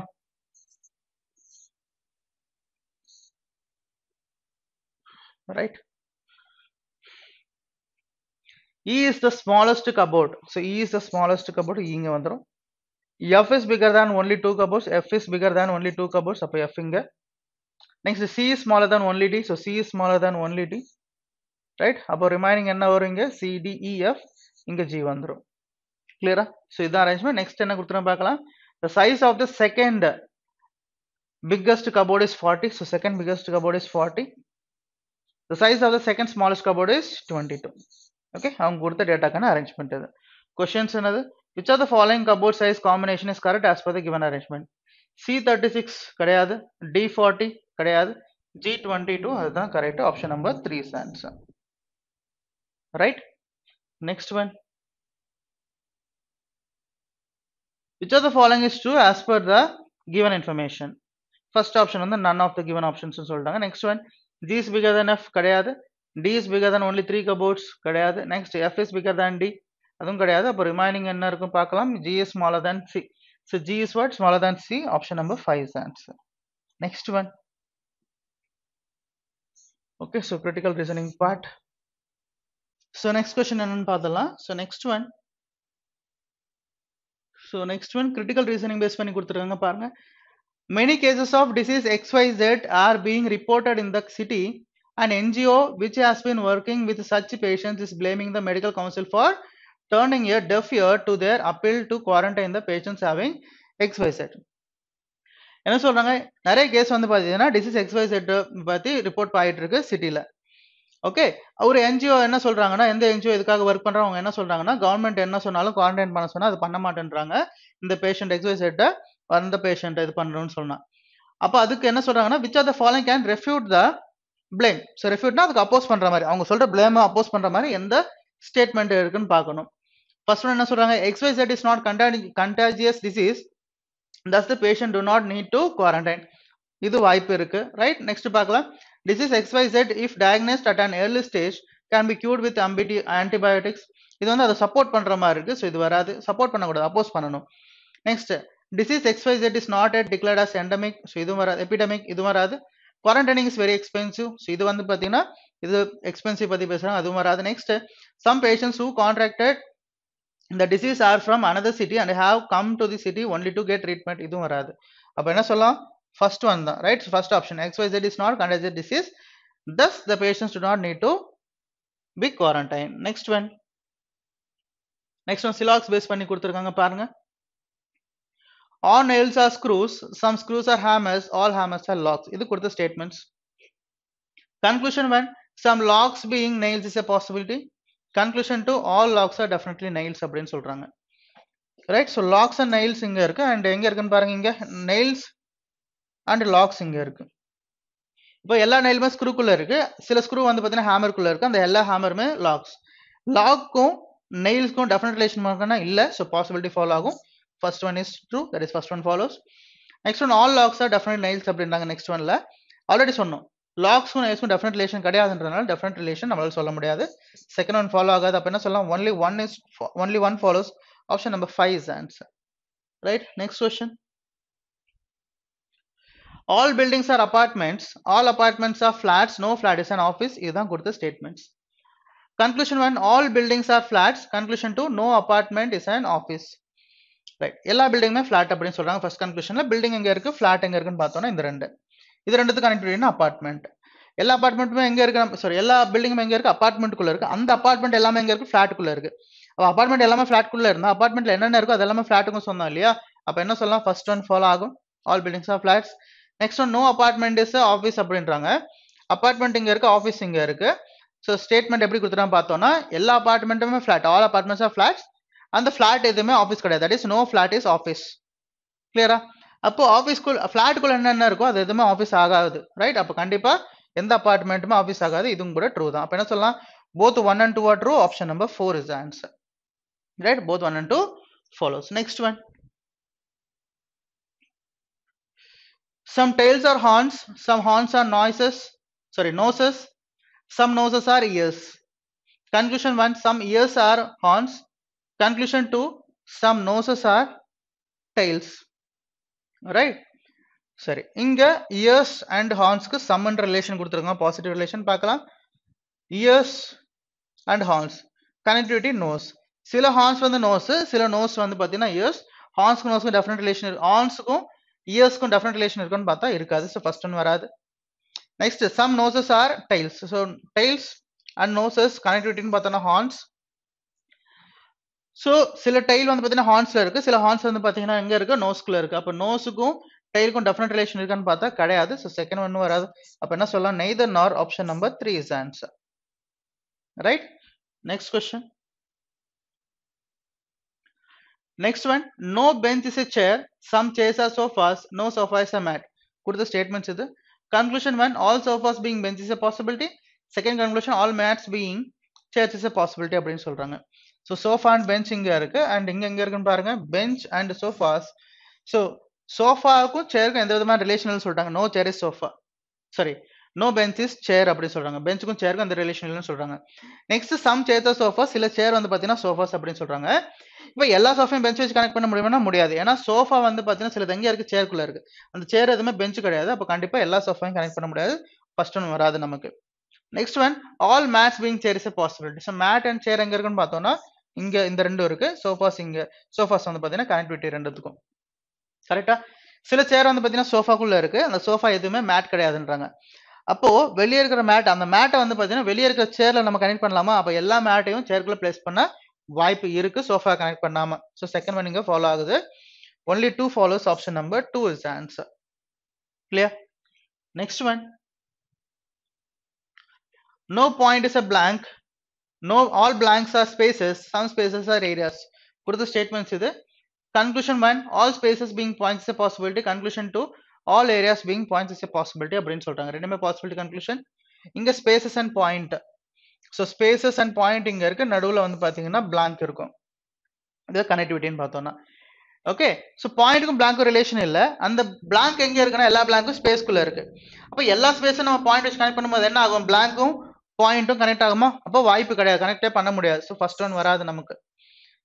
Speaker 1: Right. E is the smallest cupboard. So E is the smallest cupboard. இங்க வந்துரும். F is bigger than only 2 cupboards. F is bigger than only 2 cupboards. அப்ப F இங்க. Next, C is smaller than only D. So C is smaller than only D. Right? அப்போ ரிமைனிங் என்ன வரும் இங்க? C, D, E, F. இங்க G வந்துரும். கிளியரா? ஸோ இதான் அரேஞ்ச்மெண்ட். நெக்ஸ்ட் என்ன கொடுத்துருன்னு பார்க்கலாம். The size of the second biggest cupboard is 40. So second biggest cupboard is 40. The size of the second smallest cupboard is 22. Okay, அவங்க கொடுத்த டேட்டாக்கான அரேஞ்ச்மெண்ட் இது. கொஸ்டின்ஸ் என்னது? which of the following cupboard size combination is correct as per the given arrangement? C36 கிடையாது, D40 கிடையாது, G22 அதுதான் correct. Option number 3 is answer. Right? Next one. Which of the following is true as per the given information? First option வந்து none of the given options சொல்லிட்டாங்க. Next one, G is bigger than F கிடையாது, D is bigger than only 3 cupboards கிடையாது. Next, F is bigger than D அதுவும் கிடையாது. அப்போ ரிமைனிங் என்ன இருக்கும் பார்க்கலாம். G is smaller than C. So G is what? Smaller than C. Option number 5 is answer. Next one. Okay, so critical reasoning part. So next question என்னன்னு பார்த்தலாம். So next one. So next one, critical reasoning based பண்ணி கொடுத்துருக்காங்க பாருங்க. Many cases of disease XYZ are being reported in the city. An NGO which has been working with such patients is blaming the medical council for turning a deaf ear to their appeal to quarantine the patients having XYZ. என்ன சொல்றாங்க, நிறைய கேஸ் வந்து பார்த்தீங்கன்னா டிசீஸ் XYZ பற்றி ரிப்போர்ட் ஆகிட்டு இருக்கு சிட்டியில். ஓகே, ஒரு என்ஜிஓ என்ன சொல்றாங்கன்னா, எந்த என்ஜிஓ இதுக்காக ஒர்க் பண்றவங்க என்ன சொல்றாங்கன்னா, கவர்மெண்ட் என்ன சொன்னாலும் குவாரண்டைன் பண்ண சொன்னா அது பண்ண மாட்டேன்றாங்க. இந்த பேஷண்ட் XYZ அந்த பேஷண்ட் இது பண்றோம்னு சொன்னா, அப்போ அதுக்கு என்ன சொல்றாங்கன்னா, which of the following can refute the blame? So ரெஃப்யூட்னா அதுக்கு அப்போஸ் பண்ற மாதிரி, அவங்க சொல்ற பிளேமை அப்போஸ் பண்ற மாதிரி எந்த ஸ்டேட்மெண்ட் இருக்குன்னு பார்க்கணும். first one என்ன சொல்றாங்க, XYZ is not contagious disease, thus the patient do not need to quarantine. இது வாய்ப்பு இருக்கு, ரைட். நெக்ஸ்ட் பார்க்கலாம். disease XYZ if diagnosed at an early stage can be cured with antibiotics. இது வந்து அதை சப்போர்ட் பண்ற மாதிரி இருக்கு, ஸோ இது வராது, சப்போர்ட் பண்ணக்கூடாது, அப்போஸ் பண்ணணும். Next disease XYZ is not yet declared as endemic, so இதுவும் வராது. epidemic இதுவும் வராது. quarantining is very expensive, so இது வந்து பார்த்தீங்கன்னா இது எக்ஸ்பென்சிவ் பத்தி பேசுறாங்க, அதுவும் வராது. Next some patients who contracted the disease are from another city and have come to the city only to get treatment, இதுவும் வராது. அப்ப என்ன சொல்லலாம், first one தான், right? First option, XYZ is not contagious disease, thus the patients do not need to be quarantined. Next one silox base பண்ணி கொடுத்திருக்காங்க பாருங்க. all nails are screws, some screws are hammers, all hammers are locks. இது கொடுத்த statements. conclusion 1, some locks being nails is a possibility. conclusion 2, all locks are definitely nails அப்படின்னு சொல்றாங்க, right? so locks and nails இங்க இருக்கு, and எங்க இருக்குன்னு பாருங்க, இங்க nails and locks இங்க இருக்கு. இப்போ எல்லா நெயிலுமே ஸ்க்ரூக்குள்ள இருக்கு, சில ஸ்க்ரூ வந்து பார்த்தீங்கன்னா ஹேமருக்குள்ள இருக்கு, அந்த எல்லா ஹேமருமே லாக்ஸ். லாக்கும் நெயில்ஸ்க்கும் டெஃபினட் ரிலேஷன் மார்க்னா இல்ல, ஸோ பாசிபிலிட்டி ஃபாலோ ஆகும். First one is true, that is first one follows. Next one all locks are definite nails அப்படின்றாங்க. நெக்ஸ்ட் ஒன்ல ஆல்ரெடி சொன்னோம், லாக்ஸ்க்கும் நெயில்ஸ்க்கும் டெஃபினட் ரிலேஷன் கிடையாதுன்றதுனால டெஃபினட் ரிலேஷன் நம்மளால சொல்ல முடியாது. செகண்ட் ஒன் ஃபாலோ ஆகாது, அப்ப என்ன சொல்லலாம், only one follows. Option number 5 is answer, right? Next question. all buildings are apartments, all apartments are flats, no flat is an office. இதுதான் கொடுத்த statements. conclusion 1, all buildings are flats. conclusion 2, no apartment is an office. right, எல்லா பில்டிங்குமே flat அப்படின்னு சொல்றாங்க. first conclusionல building எங்க இருக்கு, flat எங்க இருக்குன்னு பார்த்தோம்னா இந்த ரெண்டு, இது ரெண்டுத்துக்கு கனெக்ட் அபார்ட்மெண்ட். எல்லா அபார்ட்மெண்ட்டுமே எங்க இருக்கு, சாரி எல்லா பில்டிங்குமே எங்க இருக்கு, அபார்ட்மெண்ட்டுக்குள்ள இருக்கு. அந்த அபார்ட்மெண்ட் எல்லாமே எங்க இருக்கு, ஃபிளாட்டுக்குள்ள இருக்கு. அப்ப அபார்ட்மெண்ட் எல்லாமே ஃபிளாட்டுக்குள்ள இருந்தா அபார்ட்மெண்ட்ல என்னென்ன இருக்கோ அது எல்லாமே ஃபிளாட்டுக்கும் சொன்னோம் இல்லையா? அப்ப என்ன சொல்லலாம், ஃபர்ஸ்ட் ஒன் ஃபாலோ ஆகும், all buildings are flats. Next one, no apartment is office அப்படின்றாங்க. அபார்ட்மெண்ட் இங்க இருக்கு, ஆஃபீஸ் இங்க இருக்கு. ஸோ ஸ்டேட்மெண்ட் எப்படி கொடுத்துட்டா பார்த்தோம்னா, எல்லா அபார்ட்மெண்ட்டுமே flat, all apartments are flats. அந்த ஃபிளாட் எதுவுமே ஆஃபீஸ் கிடையாது, that is no flat is office. கிளியரா? அப்போ ஆஃபீஸ்க்குள்ள ஃபிளாட்டுக்குள்ள என்னென்ன இருக்கோ அது எதுவுமே ஆஃபீஸ் ஆகாது, ரைட்? அப்போ கண்டிப்பா எந்த அபார்ட்மெண்ட்டுமே ஆஃபீஸ் ஆகாது, இதுவும் கூட ட்ரூ தான். அப்போ என்ன சொல்லலாம், both 1 and 2 are true. option number 4 is the answer, right? both 1 and 2 follows. Next one, some tails are horns, some horns are noses, some noses are ears. conclusion 1, some ears are horns. conclusion 2, some noses are tails, right? சரி, இங்க இயர்ஸ் அண்ட் ஹார்ன்ஸ்க்கு சம் அண்ட் ரிலேஷன் கொடுத்துருக்காங்க, பாசிட்டிவ் ரிலேஷன் பார்க்கலாம். Ears and horns connectivity nose. சில ஹார்ன்ஸ் வந்து நோஸ், சில நோஸ் வந்து பார்த்தீங்கன்னா இயர்ஸ். ஹார்ன்ஸ்க்கு நோஸ்க்கும் டெஃபினட் ரிலேஷன் இருக்கு, ஹார்ன்ஸுக்கும் இயர்ஸ்க்கும் டெஃபினட் ரிலேஷன் இருக்குன்னு பார்த்தா இருக்காது, ஸோ ஃபர்ஸ்ட் ஒன் வராது. Next, some noses are tails. So tails and noses கனெக்டிவிட்டின்னு பார்த்தோன்னா ஹார்ன்ஸ். ஸோ சில டைல் வந்து பார்த்தீங்கன்னா ஹார்ன்ஸ்ல இருக்கு, சில ஹார்ன்ஸ் வந்து பார்த்தீங்கன்னா எங்க இருக்கு, நோஸ்க்குள்ள இருக்கு. அப்போ நோஸுக்கும் டைலுக்கும் டெஃபினட் ரிலேஷன் இருக்கான்னு பார்த்தா கிடையாது, ஸோ செகண்ட் ஒன் வராது. அப்போ என்ன சொல்லலாம், neither nor. Option number 3 is answer, right? Next question. Next one, no bench is a chair, some chairs are sofas, no sofa is a mat. கொடுத்த ஸ்டேட்மெண்ட்ஸ் இது. Conclusion 1, all sofas being bench is a possibility. Second conclusion, all mats being chairs is a possibility அப்படின்னு சொல்றாங்க. ஸோ சோஃபா அண்ட் பெஞ்ச் இங்க இருக்கு, அண்ட் இங்க எங்க இருக்குன்னு பாருங்க, பெஞ்ச் அண்ட் சோஃபாஸ். ஸோ சோஃபாவுக்கும் சேருக்கும் எந்த விதமான ரிலேஷன் சொல்றாங்க, no chair is sofa, sorry no bench is chair அப்படி சொல்றாங்க. பெஞ்சுக்கும் சேருக்கும் எந்த ரிலேஷன் இல்லைன்னு சொல்றாங்க. நெக்ஸ்ட், சம் சேர் சோஃபா, சில சேர் வந்து பாத்தீங்கன்னா சோஃபாஸ் அப்படின்னு சொல்றாங்க. இப்போ எல்லா சோஃபையும் பெஞ்ச் வச்சு கனெக்ட் பண்ண முடியுமா, முடியாது. ஏன்னா சோஃபா வந்து பாத்தீங்கன்னா சில எங்க இருக்கு, சேருக்குள்ள இருக்கு, அந்த சேர் எதுவுமே பெஞ்ச் கிடையாது. அப்போ கண்டிப்பா எல்லா சோஃபாயும் கனெக்ட் பண்ண முடியாது, ஃபர்ஸ்ட் ஒன் வராது நமக்கு. Next one, all mats being chair is a possibility. So mat and chair எங்க இருக்குன்னு பார்த்தோம்னா இங்க இந்த ரெண்டும் இருக்கு, சோஃபாஸ் இங்க, சோஃபாஸ் வந்து பாத்தீங்கன்னா கனெக்டிவிட்டி ரெண்டுத்துக்கும், கரெக்டா? சில சேர் வந்து பாத்தீங்கன்னா சோஃபாக்குள்ள இருக்கு, அந்த சோஃபா எதுவுமே மேட் கிடையாதுன்றாங்க. அப்போ வெளியே இருக்கிற மேட், அந்த மேட்டை வந்து பாத்தீங்கன்னா வெளியே இருக்கிற சேர்ல நம்ம கனெக்ட் பண்ணலாமா? அப்ப எல்லா மேட்டையும் சேர்க்குள்ள பிளேஸ் பண்ண வாய்ப்பு இருக்கு, சோஃபா கனெக்ட் பண்ணாம. ஸோ செகண்ட் ஒன் இங்க ஃபாலோ ஆகுது. only 2 follows. option number 2 is the answer, clear? next one, no point is a blank, no all blanks are spaces, some spaces are areas. கொடுத்த ஸ்டேட்மெண்ட்ஸ் இது. conclusion 1, all spaces being points is a possibility. conclusion 2, all areas being points is a possibility அப்படின்னு சொல்றாங்க. ரெண்டுமே பாசிபிலிட்டி கன்க்ளூஷன். இங்க spaces and point. So spaces and point இங்க இருக்கு, நடுவுல வந்து பாத்தீங்கன்னா blank இருக்கும். இது கனெக்டிவிட்டின்னு பார்த்தோம்னா. ஓகே, ஸோ பாயிண்ட்டுக்கும் பிளாங்க்கும் ரிலேஷன் இல்லை. அந்த பிளாங்க் எங்கே இருக்குன்னா எல்லா பிளாங்க்கும் ஸ்பேஸ்க்குள்ள இருக்கு. அப்போ எல்லா ஸ்பேஸும் நம்ம பாயிண்ட் வச்சு கனெக்ட் பண்ணும்போது என்ன ஆகும்? பிளாங்க்கும் பாயிண்ட்டும் கனெக்ட் ஆகுமா? அப்போ வாய்ப்பு கிடையாது, கனெக்டே பண்ண முடியாது. ஸோ ஃபர்ஸ்ட் ஒன் வராது நமக்கு.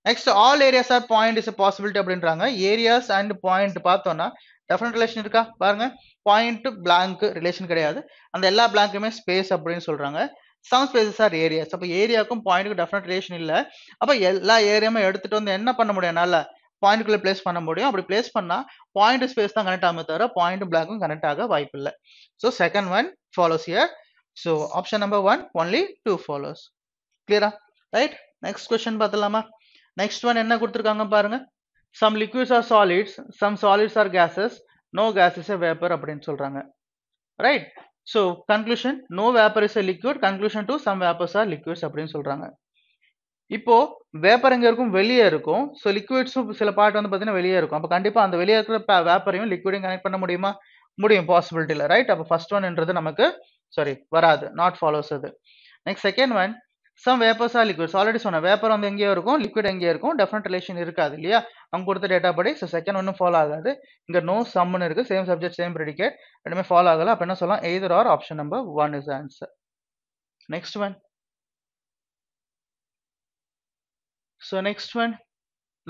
Speaker 1: Next all areas are point is possibility அப்படின்றாங்க. ஏரியாஸ் அண்ட் பாயிண்ட் பார்த்தோம்னா டெஃபினட் ரிலேஷன் இருக்கா பாருங்க. பாயிண்ட் பிளாங்க் ரிலேஷன் கிடையாது, அந்த எல்லா பிளாங்க்குமே ஸ்பேஸ் அப்படின்னு சொல்றாங்க. Some spaces are areas. அப்போ ஏரியாவுக்கும் பாயிண்ட்டுக்கும் டெஃபினட் ரிலேஷன் இல்லை. அப்போ எல்லா ஏரியாவுமே எடுத்துட்டு வந்து என்ன பண்ண முடியும்? என்னால் பாயிண்ட்குள்ள பிளேஸ் பண்ண முடியும். அப்படி பிளேஸ் பண்ணா பாயிண்ட் ஸ்பேஸ் தான் கனெக்ட் ஆகும் தவிர பாயிண்ட் பிளாக்கும் கனெக்ட் ஆக வாய்ப்பு இல்லை. So second one follows here. So option number 1 only 2 follows. கிளியரா? ரைட். நெக்ஸ்ட் கொஸ்டின் பார்த்தலாமா? நெக்ஸ்ட் ஒன் என்ன கொடுத்துருக்காங்க பாருங்க. Some liquids are solids, some solids are gases, no gas is a vapour அப்படின்னு சொல்றாங்க. Right. So conclusion, no vapour is a liquid. Conclusion two some vapours are liquids அப்படின்னு சொல்றாங்க. இப்போ வேப்பர் எங்க இருக்கும்? வெளியே இருக்கும். ஸோ லிக்விட்ஸும் சில பார்ட் வந்து பார்த்தீங்கன்னா வெளியே இருக்கும். அப்போ கண்டிப்பா அந்த வெளியே இருக்கிற வேப்பரையும் லிக்விடையும் கனெக்ட் பண்ண முடியுமா? முடியும், பாசிபிலிட்டி இல்லை. ரைட். அப்போ ஃபர்ஸ்ட் ஒன்ன்றது நமக்கு வராது, நாட் ஃபாலோஸ் அது. Next second one, some vapours are liquids. Already சொன்ன வேப்பர் வந்து எங்கேயோ இருக்கும், லிக்விட் எங்கேயோ இருக்கும், டெஃபினட் ரிலேஷன் இருக்காது இல்லையா அவங்க கொடுத்த டேட்டா படி. ஸோ செகண்ட் ஒன்னும் ஃபாலோ ஆகாது. இங்க நோ சம்னு இருக்கு, சேம் சப்ஜெக்ட் சேம் ப்ரெடிகேட், ரெண்டுமே ஃபாலோ ஆகல. அப்போ என்ன சொல்லலாம்? Either R option number 1 is answer. Next one. So next one,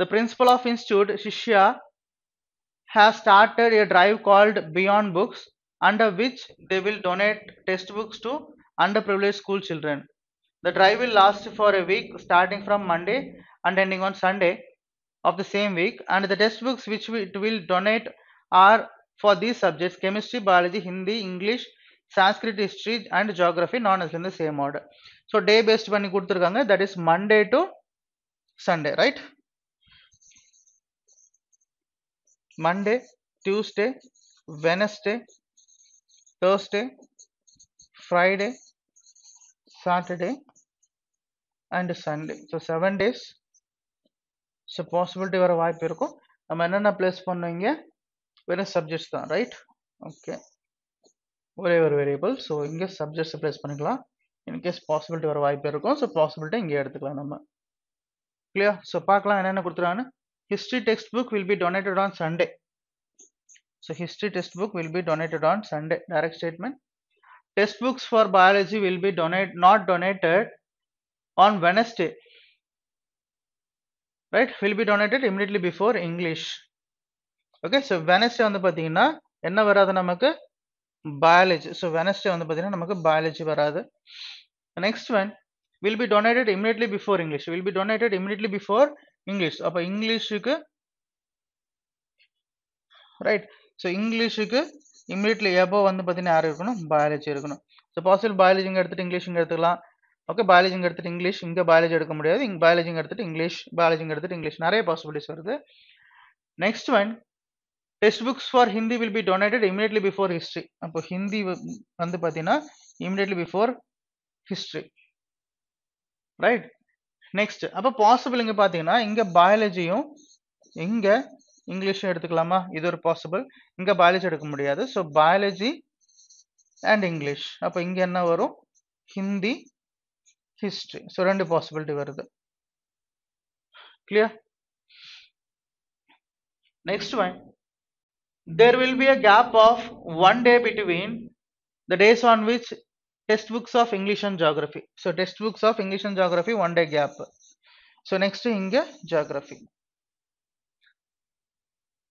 Speaker 1: the principal of institute Shishya has started a drive called Beyond Books, under which they will donate textbooks to underprivileged school children. The drive will last for a week starting from Monday and ending on Sunday of the same week, and the textbooks which it will donate are for these subjects: chemistry, biology, Hindi, English, Sanskrit, history and geography, not as in the same order. So day based பண்ணி கொடுத்திருக்காங்க, that is Monday to Sunday, right? Monday, Tuesday, Wednesday, Thursday, Friday, Saturday and Sunday. So 7 days. So possibility வர வாய்ப்பு இருக்கும். நம்ம என்னென்ன பிளேஸ் பண்ணுவீங்க? வெறும் சப்ஜெக்ட்ஸ் தான், ரைட்? ஓகே, ஒரே ஒரு வேரியபிள். ஸோ இங்கே சப்ஜெக்ட்ஸ் பிளேஸ் பண்ணிக்கலாம். இன்கேஸ் பாசிபிலிட்டி வர வாய்ப்பு இருக்கும். ஸோ பாசிபிலிட்டி இங்கே எடுத்துக்கலாம் நம்ம. கிளியர்? ஸோ பார்க்கலாம் என்னென்ன கொடுத்துருக்காங்க. History textbook will be donated on Sunday. So history textbook will be donated on Sunday. Direct statement. Textbooks for biology will be not donated on Wednesday. Right? Will be donated immediately before English. Okay. So Wednesday வந்து பார்த்தீங்கன்னா என்ன வராது நமக்கு? Biology. So Wednesday வந்து பார்த்தீங்கன்னா நமக்கு biology வராது. Next one will be donated immediately before English. Will be donated immediately before English. அப்போ இங்கிலீஷுக்கு ரைட். ஸோ இங்கிலீஷுக்கு இம்மிடியட்லி எபோ வந்து பார்த்தீங்கன்னா யார் இருக்கணும்? பயாலஜி இருக்கணும். ஸோ பாசிபிள் பயாலஜி இங்கே எடுத்துட்டு இங்கிலீஷ் இங்கே எடுத்துக்கலாம். ஓகே, பயாலஜி இங்கே எடுத்துட்டு இங்கிலீஷ், இங்கே பயாலஜி எடுக்க முடியாது. இங்கே பயாலஜி இங்கே எடுத்துட்டு இங்கிலீஷ், பயாலஜி இங்கே எடுத்துட்டு இங்கிலீஷ், நிறைய பாசிபிலிட்டிஸ் வருது. Next one, text books for Hindi will be donated immediately before history. அப்போ ஹிந்தி வந்து பார்த்தீங்கன்னா immediately before history, right? Next, அப்போ பாசிபிள் இங்கே பார்த்தீங்கன்னா இங்கே பயாலஜியும் இங்கே இங்கிலீஷும் எடுத்துக்கலாமா? இது ஒரு பாசிபிள். இங்க பயாலஜி எடுக்க முடியாது. So biology and English. அப்போ இங்க என்ன வரும்? ஹிந்தி, ஹிஸ்டரி. ஸோ ரெண்டு பாசிபிலிட்டி வருது. Clear? Next one, there will be a gap of 1 day between the days on which textbooks of English and geography. So textbooks of English and geography 1 day gap. So next இங்க geography.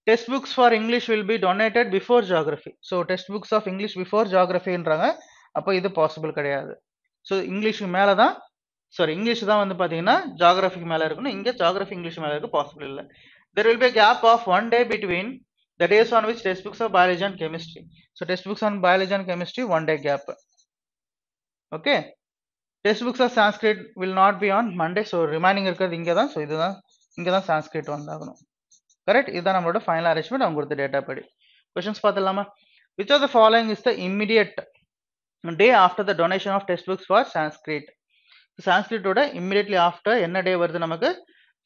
Speaker 1: Textbooks for English will be donated before geography. So textbooks of English before geographyன்றாங்க. அப்போ இது பாசிபிள் கிடையாது. ஸோ இங்கிலீஷுக்கு மேலே தான், இங்கிலீஷ் தான் வந்து பார்த்தீங்கன்னா ஜாகிரபிக்கு மேலே இருக்கணும். இங்கே ஜாகிரபி இங்கிலீஷ் மேலே இருக்க பாசிபிள் இல்லை. There will be a gap of 1 day between the days on which textbooks of biology and chemistry. So textbooks on biology and chemistry 1 day gap. Okay. Textbooks of Sanskrit will not be on Monday. So remaining இருக்கிறது இங்கே தான். ஸோ இதுதான் இங்கே தான் சான்ஸ்கிரிட் வந்தாகணும். கரெக்ட்? இதுதான் நம்மளோட ஃபைனல் அரேஞ்ச்மெண்ட் அவங்க கொடுத்த டேட்டா படி. Questions பார்த்துலாமா? Which of the following is the immediate day after the donation of textbooks for Sanskrit? Sanskrit ஓட immediately after என்ன டே வருது நமக்கு?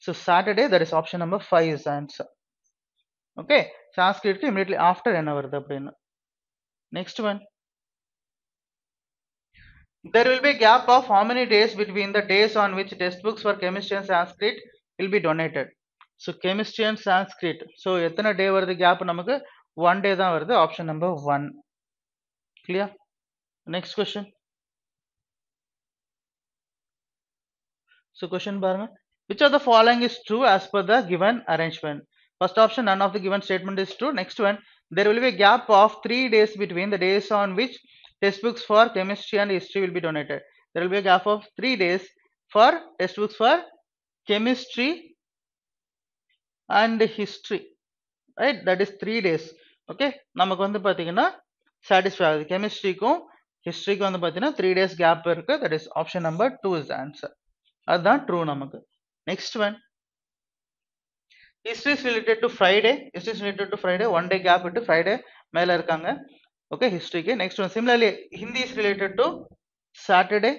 Speaker 1: So Saturday, that is option number 5 is answer. Okay, Sanskrit immediately after என்ன வருது அப்படினு. Next one, there will be a gap of how many days between the days on which textbooks for chemistry and Sanskrit will be donated? So chemistry and Sanskrit. So எத்தனை டே வருது கேப் நமக்கு? 1 day தான் வருது. Option number 1. Clear? Next question. So question பாருங்க. Which of the following is true as per the given arrangement? First option, none of the given statement is true. Next one, there will be a gap of 3 days between the days on which textbooks for chemistry and history will be donated. There will be a gap of 3 days for textbooks for chemistry and history, right? That is 3 days. Okay, நமக்கு வந்து பாத்தீங்கன்னா satisfy ஆகுது. கெமிஸ்ட்ரிக்கும் ஹிஸ்டரிக்கும் வந்து பாத்தீங்கன்னா 3 days gap இருக்கு. That is option number 2 is the answer. அதுதான் ட்ரூ நமக்கு. Next one, history is related to Friday. History is related to Friday. 1 day gap விட்டு Friday மேல இருக்காங்க. ஓகே, ஹிஸ்டரிக்கு. Next one, similarly Hindi is related to Saturday.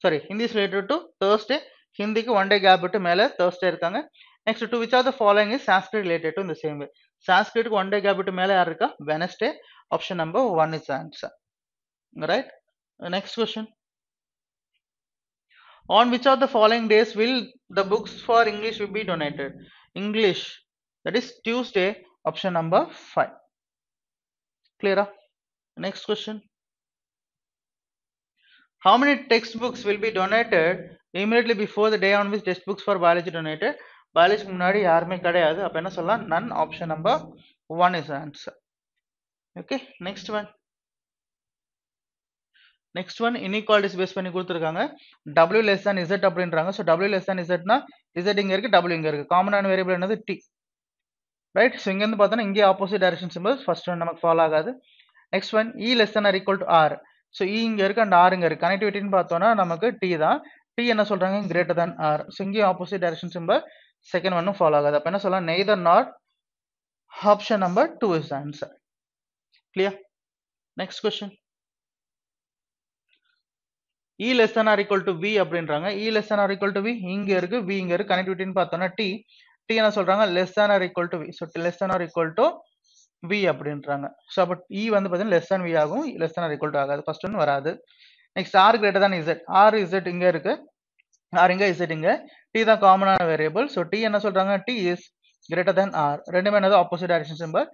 Speaker 1: Sorry, Hindi is related to Thursday. ஹிந்திக்கு 1 day gap விட்டு மேல Thursday இருக்காங்க. Next two, which of the following is Sanskrit related to in the same way? சான்ஸ்கிரிட்டுக்கு 1 day gap விட்டு மேல யார் இருக்கா? Wednesday. Option number 1 is the answer. Right? Next question. On which of the following days will the books for English will be donated? English, that is Tuesday. Option number 5. Clear? Next question. How many textbooks will be donated immediately before the day on which textbooks for biology donated? Biology முன்னாடி யாருமே கிடையாது. அப்ப என்ன சொல்லலாம்? None. Option number 1 is the answer. Okay, next one. Next one, inequalities base பண்ணி கொடுத்துருக்காங்க. W less than Z அப்படின்றாங்க. So W less than Z னா Z இங்க இருக்கு, W இங்க இருக்கு. காமனான வேரியபிள் என்னது? T. ரைட்? ஸோ இங்கேருந்து பார்த்தோன்னா இங்கே opposite direction simple first one நமக்கு ஃபாலோ ஆகாது. Next one, E less than or equal to R. So E இங்க இருக்கு அண்ட் R இங்க இருக்கு. கனெக்டிவிட்டின்னு பார்த்தோன்னா நமக்கு T தான். T என்ன சொல்றாங்க? Greater than R. ஸோ இங்கேயும் ஆப்போசிட் டைரக்ஷன் சிம்பிள் செகண்ட் ஒன்னும் ஃபாலோ ஆகாது. அப்போ என்ன சொல்லலாம்? Neither not. Option number 2 is the answer. Clear? Next question. E less than or equal to V அப்படின்றாங்க. E less than or equal to V இங்க இருக்கு, V இங்க இருக்கு. கனெக்டிவிட்டின்னு பார்த்தோம்னா T என்ன சொல்றாங்க? less than or equal to V. So less than or equal to V அப்படின்றாங்க. ஸோ அப்போ E வந்து பார்த்தீங்கன்னா less than V ஆகும், less than or equal to ஆகாது. ஃபர்ஸ்ட் ஒன் வராது. Next R greater than Z. R Z இங்க இருக்கு, R இங்க Z இங்க. T தான் காமனான வேரியபிள். ஸோ T என்ன சொல்றாங்க? T is greater than R. ரெண்டுமே என்னது? Opposite direction simple.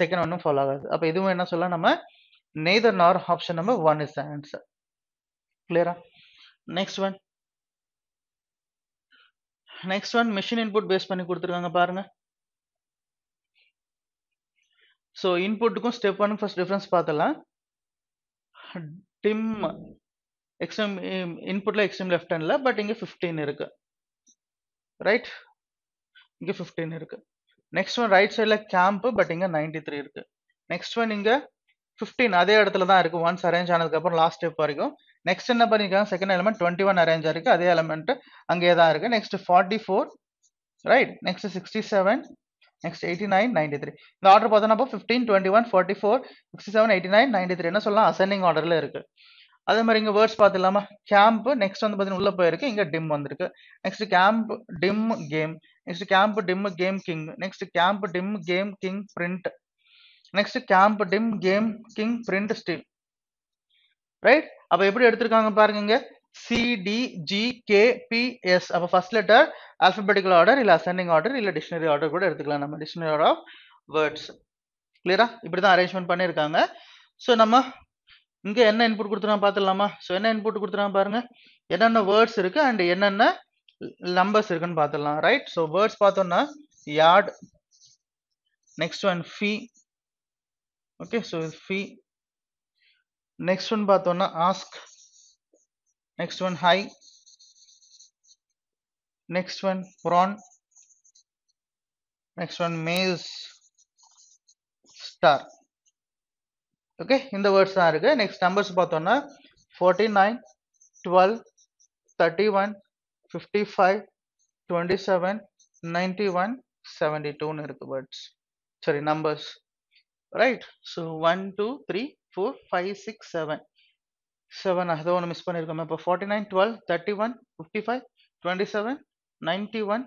Speaker 1: செகண்ட் ஒன்னும் ஃபாலோ ஆகாது. அப்போ இதுவும் என்ன சொல்லலாம் நம்ம? neither nor. Option number 1 is the answer. Clear? Next one. Next one, machine input பேஸ் பண்ணி கொடுத்துருக்காங்க பாருங்க. ஸோ இன்புட்டுக்கும் ஸ்டெப் ஒன்னுக்கும் ஃபர்ஸ்ட் டிஃபரன்ஸ் பார்த்தலாம். டிம் எக்ஸ்ட்ரீம் இன்புட்ல எக்ஸ்ட்ரீம் லெஃப்ட் ஹேண்ட்ல, பட் இங்க 15 இருக்கு. ரைட்? இங்க 15 இருக்கு. நெக்ஸ்ட் ஒன் ரைட் சைட்ல கேம்ப், பட் இங்க 93 இருக்கு. நெக்ஸ்ட் ஒன் இங்க 15 அதே இடத்துல தான் இருக்கு. ஒன்ஸ் அரேஞ்ச் ஆனதுக்கு அப்புறம் லாஸ்ட் ஸ்டெப் வரைக்கும். நெக்ஸ்ட் என்ன பண்ணிருக்காங்க? செகண்ட் எலிமெண்ட் 21 அரேஞ்ச் ஆயிருக்கு, அதே எலிமெண்ட் அங்கே தான் இருக்கு. Next 44, right? Next 67, next 89, 93. இந்த ஆர்டர் பார்த்தோம்னா 15, 21, 44, 67, 89, 93 என்ன சொல்லலாம்? அசெண்டிங் ஆர்டர்ல இருக்கு. அதே மாதிரி இங்க வேர்ட்ஸ் பார்த்துலாமா? கேம்ப் நெக்ஸ்ட் வந்து பார்த்தீங்கன்னா உள்ள போயிருக்கு, இங்க டிம் வந்திருக்கு. Next camp dim game, next camp dim game king, next camp dim game king print, next camp dim game king print still. Right? அப்ப எப்படி எடுத்திருக்காங்க பாருங்க, இங்க CDGKPS. அப்ப ஃபர்ஸ்ட் லெட்டர் ஆல்பபெட்டிக்கல் ஆர்டர், இல்ல அசெண்டிங் ஆர்டர், இல்ல டிக்ஷனரி ஆர்டர் கூட எடுத்துக்கலாம் நம்ம. Dictionary order of words. கிளியரா? இப்படிதான் அரேஞ்ச்மெண்ட் பண்ணிருக்காங்க. ஸோ நம்ம இங்க என்ன இன்புட் கொடுத்துருக்காங்க பார்த்துடலாமா? ஸோ என்ன இன்புட் கொடுத்துருக்காங்க பாருங்க, என்னென்ன வேர்ட்ஸ் இருக்கு அண்ட் என்னென்ன நம்பர்ஸ் இருக்குன்னு பார்த்துடலாம். ரைட்? ஸோ வேர்ட்ஸ் பார்த்தோம்னா யார்ட், நெக்ஸ்ட் ஒன் ஃபீ. ஓகே, ஸோ ஃபீ. நெக்ஸ்ட் ஒன் பார்த்தோம்னா ask, next one high, next one prawn, next one maize, star. Okay, இந்த words தான் இருக்கு. next numbers பார்த்தோம்னா 49, 12, 31, 55, 27, 91, 72 னு இருக்கு words. sorry, numbers. right? so 1 2 3 4 5 6 7 7 அதோ ஒன்று மிஸ் பண்ணிருக்கோம். இப்போ 49, 12, 31, 55, 27, 91,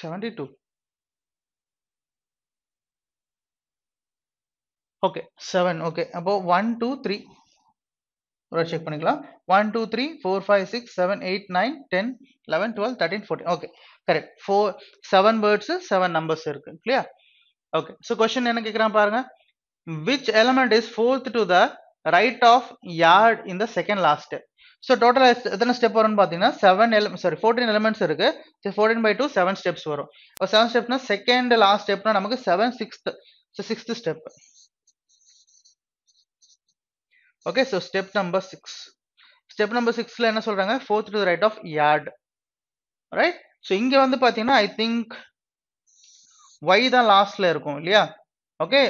Speaker 1: 72. ஓகே 7. ஓகே, அப்போ 1 2 3 ஒரு செக் பண்ணிக்கலாம் 1 2 3 4 5 6 7 8 9 10 11 12 13 14 ஓகே கரெக்ட் 7 வேர்ட்ஸ் 7 நம்பர்ஸ் இருக்கு clear okay so question என்ன கேக்குறான் பாருங்க which element is fourth to the right of yard in the second last step so total எத்தனை ஸ்டெப் வரும்னு பாத்தீங்கன்னா 14 elements இருக்கு so 14 by 2 7 steps வரும் 7 steps னா second last stepனா நமக்கு 7 6th so 6th step okay so step number 6 ல என்ன சொல்றாங்க fourth to the right of yard right so இங்க வந்து பாத்தீங்கன்னா I think y தான் லாஸ்ட்ல இருக்கும் இல்லையா okay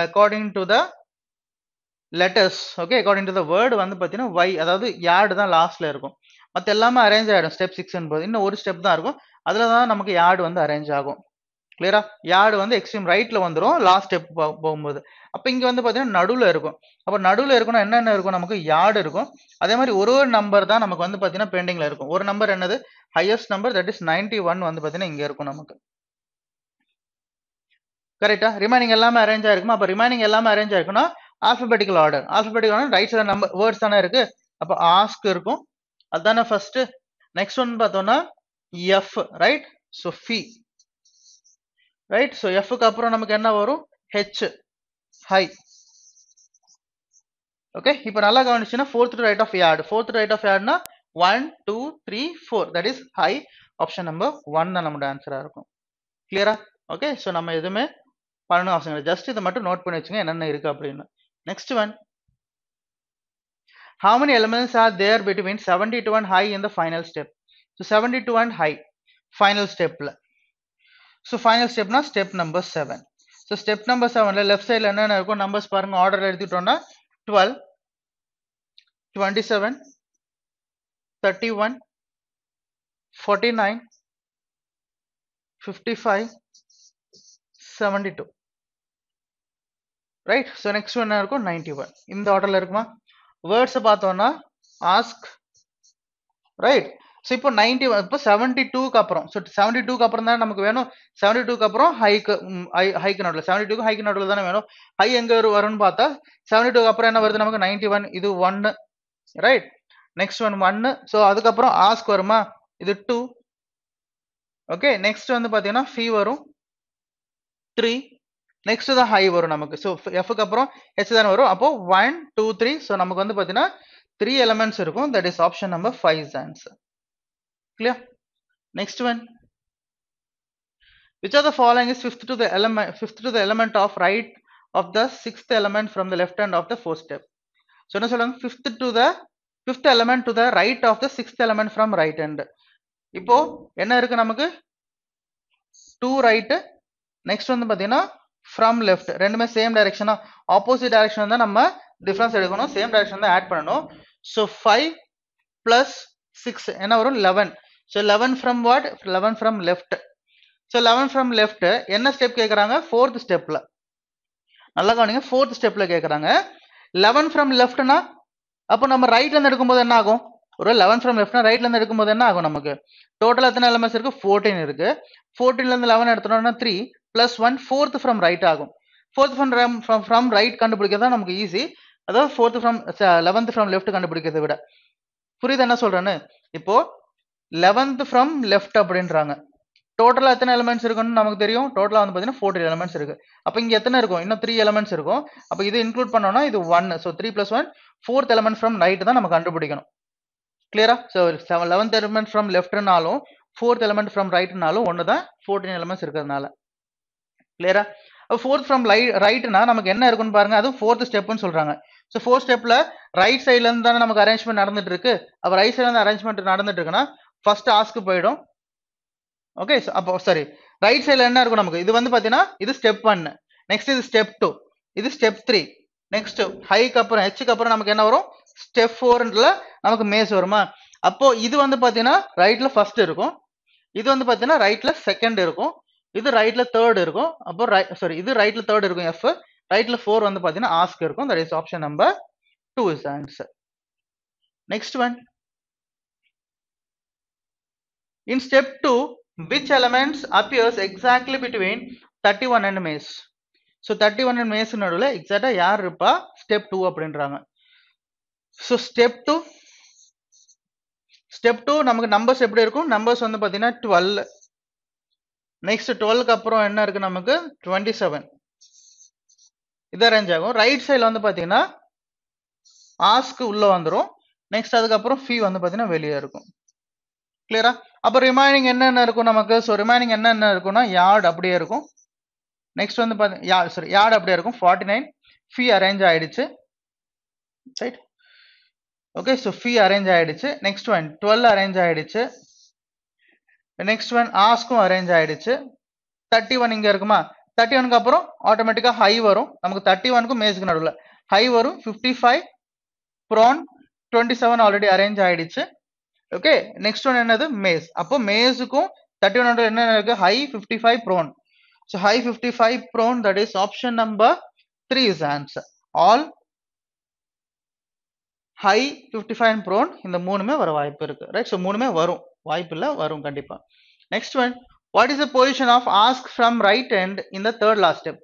Speaker 1: according to the letters okay according to the word வந்து பாத்தீங்கன்னா y அதாவது yard தான் லாஸ்ட்ல இருக்கும் மத்த எல்லாமே அரேஞ்ச் ஆயிடும் ஸ்டெப் 6 என்பது இன்னும் ஒரு ஸ்டெப் தான் இருக்கும் அதுல தான் நமக்கு yard வந்து அரேஞ்ச் ஆகும் கிளியரா யார்டு வந்து எக்ஸ்ட்ரீம் ரைட்ல வந்துரும் லாஸ்ட் ஸ்டெப் போகும்போது அப்ப இங்க வந்து பாத்தீங்கன்னா நடுவுல இருக்கும் அப்ப நடுவுல இருக்கணும் என்னென்ன இருக்கும் நமக்கு யார்டு இருக்கும் அதே மாதிரி ஒரு நம்பர் தான் நமக்கு வந்து பாத்தீங்கன்னா பெண்டிங்ல இருக்கும் ஒரு நம்பர் என்னது ஹையஸ்ட் நம்பர் தட் இஸ் 91 வந்து பாத்தீங்கன்னா இங்க இருக்கும் நமக்கு கரெக்டா ரிமைனிங் எல்லாமே அரேஞ்ச் ஆயிருக்கும் அப்ப ரிமைனிங் எல்லாமே அரேஞ்ச் ஆயிருக்கும்னா alphabetical order right side number words தானே இருக்கு அப்ப ஆஸ்க் இருக்கும் அதுதானே ஃபர்ஸ்ட் நெக்ஸ்ட் ஒன் பார்த்தோம்னா F right so fee right so எஃப்க்கு அப்புறம் நமக்கு என்ன வரும் ஹெச் ஹை ஓகே இப்போ நல்லா கவனிச்சுன்னா ஃபோர்த் ரைட் ஆஃப் யார்ட்னா 1 2 3 4 that is high option number 1 தான் நம்மளோட ஆன்சரா இருக்கும் கிளியரா ஓகே ஸோ நம்ம எதுவுமே பண்ணணும் அவசியம் இல்லை ஜஸ்ட் இதை மட்டும் நோட் பண்ணி வச்சுங்க என்னென்ன இருக்கு அப்படின்னு next one how many elements are there between 72 and high in the final step so 72 and high final step la so final step na step number 7 so step number 7 la left side la enna irukum numbers parunga order la edutitona 12 27 31 49 55 72 right so next one enna irukum 91 இந்த order la irukuma words பார்த்தோம்னா ask right so இப்போ 90 இப்போ 72 க்கு அப்புறம் so 72 க்கு அப்புறம் தான் நமக்கு வேணும் 72 க்கு அப்புறம் ஹைக்கு நடுவுல 72 க்கு ஹைக்கு நடுவுல தானே வேணும் ஹை எங்க வரும்னு பார்த்தா 72 க்கு அப்புறம் என்ன வருது நமக்கு 91 இது 1 ரைட் நெக்ஸ்ட் ஒன் 1 so அதுக்கு அப்புறம் ask வருமா இது 2 ஓகே நெக்ஸ்ட் வந்து பாத்தீங்கன்னா ஃபீ வரும் 3 நெக்ஸ்ட் தான் ஹை வரும் நமக்கு ஸோ எஃப்க்கு அப்புறம் ஹெச் தான் வரும் அப்போ 1 2 3 ஸோ நமக்கு வந்து பார்த்தீங்கன்னா 3 எலிமெண்ட்ஸ் இருக்கும் that is option number 5 answer clear next one which of the following is fifth to the element of right of the sixth element from the left hand of the fourth step so என்ன சொல்றாங்க fifth element to the right of the sixth element from right hand இப்போ என்ன இருக்கு நமக்கு 2 right நெக்ஸ்ட் வந்து பாத்தீங்கன்னா from left ரெண்டுமே சேம் டைரக்ஷனா ஆப்போசிட் டைரக்ஷன் தான் நம்ம டிஃபரன்ஸ் எடுக்கணும் சேம் டைரக்ஷன் தான் ஆட் பண்ணணும் so 5 plus 6 என்ன வரும் 11 so 11 from what 11 from left so 11 from left என்ன ஸ்டெப் கேக்குறாங்க fourth ஸ்டெப்ல நல்லா கவனிங்க fourth ஸ்டெப்ல கேக்குறாங்க 11 from leftனா அப்போ நம்ம ரைட்ல இருந்து எடுக்கும்போது என்ன ஆகும் ஒரு 11 from leftனா ரைட்ல இருந்து எடுக்கும்போது என்ன ஆகும் நமக்கு டோட்டல் எத்தனை எலிமெண்ட்ஸ் இருக்கு 14 இருக்கு 14ல இருந்து 11 எடுத்தோம்னா 3 plus 1 fourth from right ஆகும் fourth from right கண்டுபிடிக்கிறது தான் நமக்கு ஈஸி அதாவது fourth from 11th from left கண்டுபிடிக்கிறதை விட புரியுது என்ன சொல்றேன்னு இப்போ 11th from left அப்படின்றாங்க டோட்டலா எத்தனை எலிமெண்ட்ஸ் இருக்குன்னு நமக்கு தெரியும் டோட்டலா வந்து பாத்தீங்கன்னா 14 எலிமெண்ட்ஸ் இருக்கு அப்ப இங்க எத்தனை இருக்கும் இன்னும் 3 எலிமெண்ட்ஸ் இருக்கும் அப்ப இது இன்க்ளூட் பண்ணோம்னா இது 1 so 3 plus 1 fourth element from right தான் நம்ம கண்டுபிடிக்கணும் கிளியரா so 11th element from leftனாலும் fourth element from rightனாலும் ஒன்னு தான் 14 எலிமெண்ட்ஸ் இருக்கிறதுனால கிளியரா fourth from rightனா நமக்கு என்ன இருக்குன்னு பாருங்க அது fourth ஸ்டெப்னு சொல்றாங்க so fourth ஸ்டெப்ல ரைட் சைடுல இருந்து தான நமக்கு அரேஞ்ச்மென்ட் நடந்துட்டு இருக்கு அப்ப ரைட் சைடுல இருந்து அரேஞ்ச்மென்ட் நடந்துட்டு இருக்குனா ஃபர்ஸ்ட் ஆஸ்க் போய்டும் ஓகே அப்போ சாரி ரைட் சைடுல என்ன இருக்கும் நமக்கு இது வந்து பாத்தீங்கன்னா இது ஸ்டெப் 1 நெக்ஸ்ட் இது ஸ்டெப் 2 இது ஸ்டெப் 3 நெக்ஸ்ட் ஹைக்கு அப்புறம் ஹெச்க்கு அப்புறம் நமக்கு என்ன வரும் ஸ்டெப் 4ல நமக்கு மேஸ் வருமா அப்போ இது வந்து பாத்தீங்கன்னா ரைட்ல ஃபர்ஸ்ட் இருக்கும் இது வந்து பாத்தீங்கன்னா ரைட்ல செகண்ட் இருக்கும் இது ரைட்ல தேர்ட் இருக்கும் அப்போ சாரி இது ரைட்ல தேர்ட் இருக்கும் எஃப் ரைட்ல 4 வந்து பாத்தீங்கன்னா ஆஸ்க் இருக்கும் that is option number 2 is answer next one in step 2 which elements appears exactly between 31 and mace so 31 and mace நடுவுல எக்ஸாக்ட்டா யார் இருப்பா ஸ்டெப் 2 அப்படின்றாங்க So step 2 நமக்கு நம்பர்ஸ் எப்படி இருக்கும்? நம்பர்ஸ் வந்து பாத்தீங்கன்னா 12. நெக்ஸ்ட் 12க்கு அப்புறம் என்ன இருக்கு நமக்கு 27. இது அரேஞ்ச் ஆகும். ரைட் சைடுல வந்து பாத்தீங்கன்னா ஆஸ்க் உள்ள வந்துரும். நெக்ஸ்ட் அதுக்கப்புறம் ஃபீ வந்து பாத்தீங்கன்னா வெளியே இருக்கும். கிளியரா? அப்ப ரிமைனிங் என்னென்ன இருக்கும் நமக்கு? ஸோ ரிமைனிங் என்னென்ன இருக்கும்னா யார்டு அப்படியே இருக்கும். நெக்ஸ்ட் வந்து யார்டு அப்படியே இருக்கும் 49. ஃபீ அரேஞ்ச் ஆயிடுச்சு. ரைட்? ஓகே, ஸோ ஃபீ அரேஞ்ச் ஆயிடுச்சு. நெக்ஸ்ட் ஒன் 12 அரேஞ்ச் ஆயிடுச்சு. நெக்ஸ்ட் ஒன் ஆஸ்க்கும் அரேஞ்ச் ஆயிடுச்சு. 31 இங்க இருக்குமா? 31க்கு அப்புறம் ஆட்டோமேட்டிக்கா ஹை வரும். நமக்கு 31க்கும் மேஸ்க்கு நடுவில் ஹை வரும். 55 ப்ரான் 27 ஆல்ரெடி அரேஞ்ச் ஆயிடுச்சு. ஓகே, நெக்ஸ்ட் ஒன் என்னது மேஸ். அப்போ மேஸுக்கும் 31 என்ன இருக்கு? High 55 prawn. So high 55 prawn, that is option number 3 is answer. All high 55 prone இந்த மூணுமே வர வாய்ப்பு இருக்கு. ரைட்? ஸோ மூணுமே வரும், வாய்ப்பு இல்லை, வரும் கண்டிப்பா. Next one, what is the position of ask from right end in the third last step?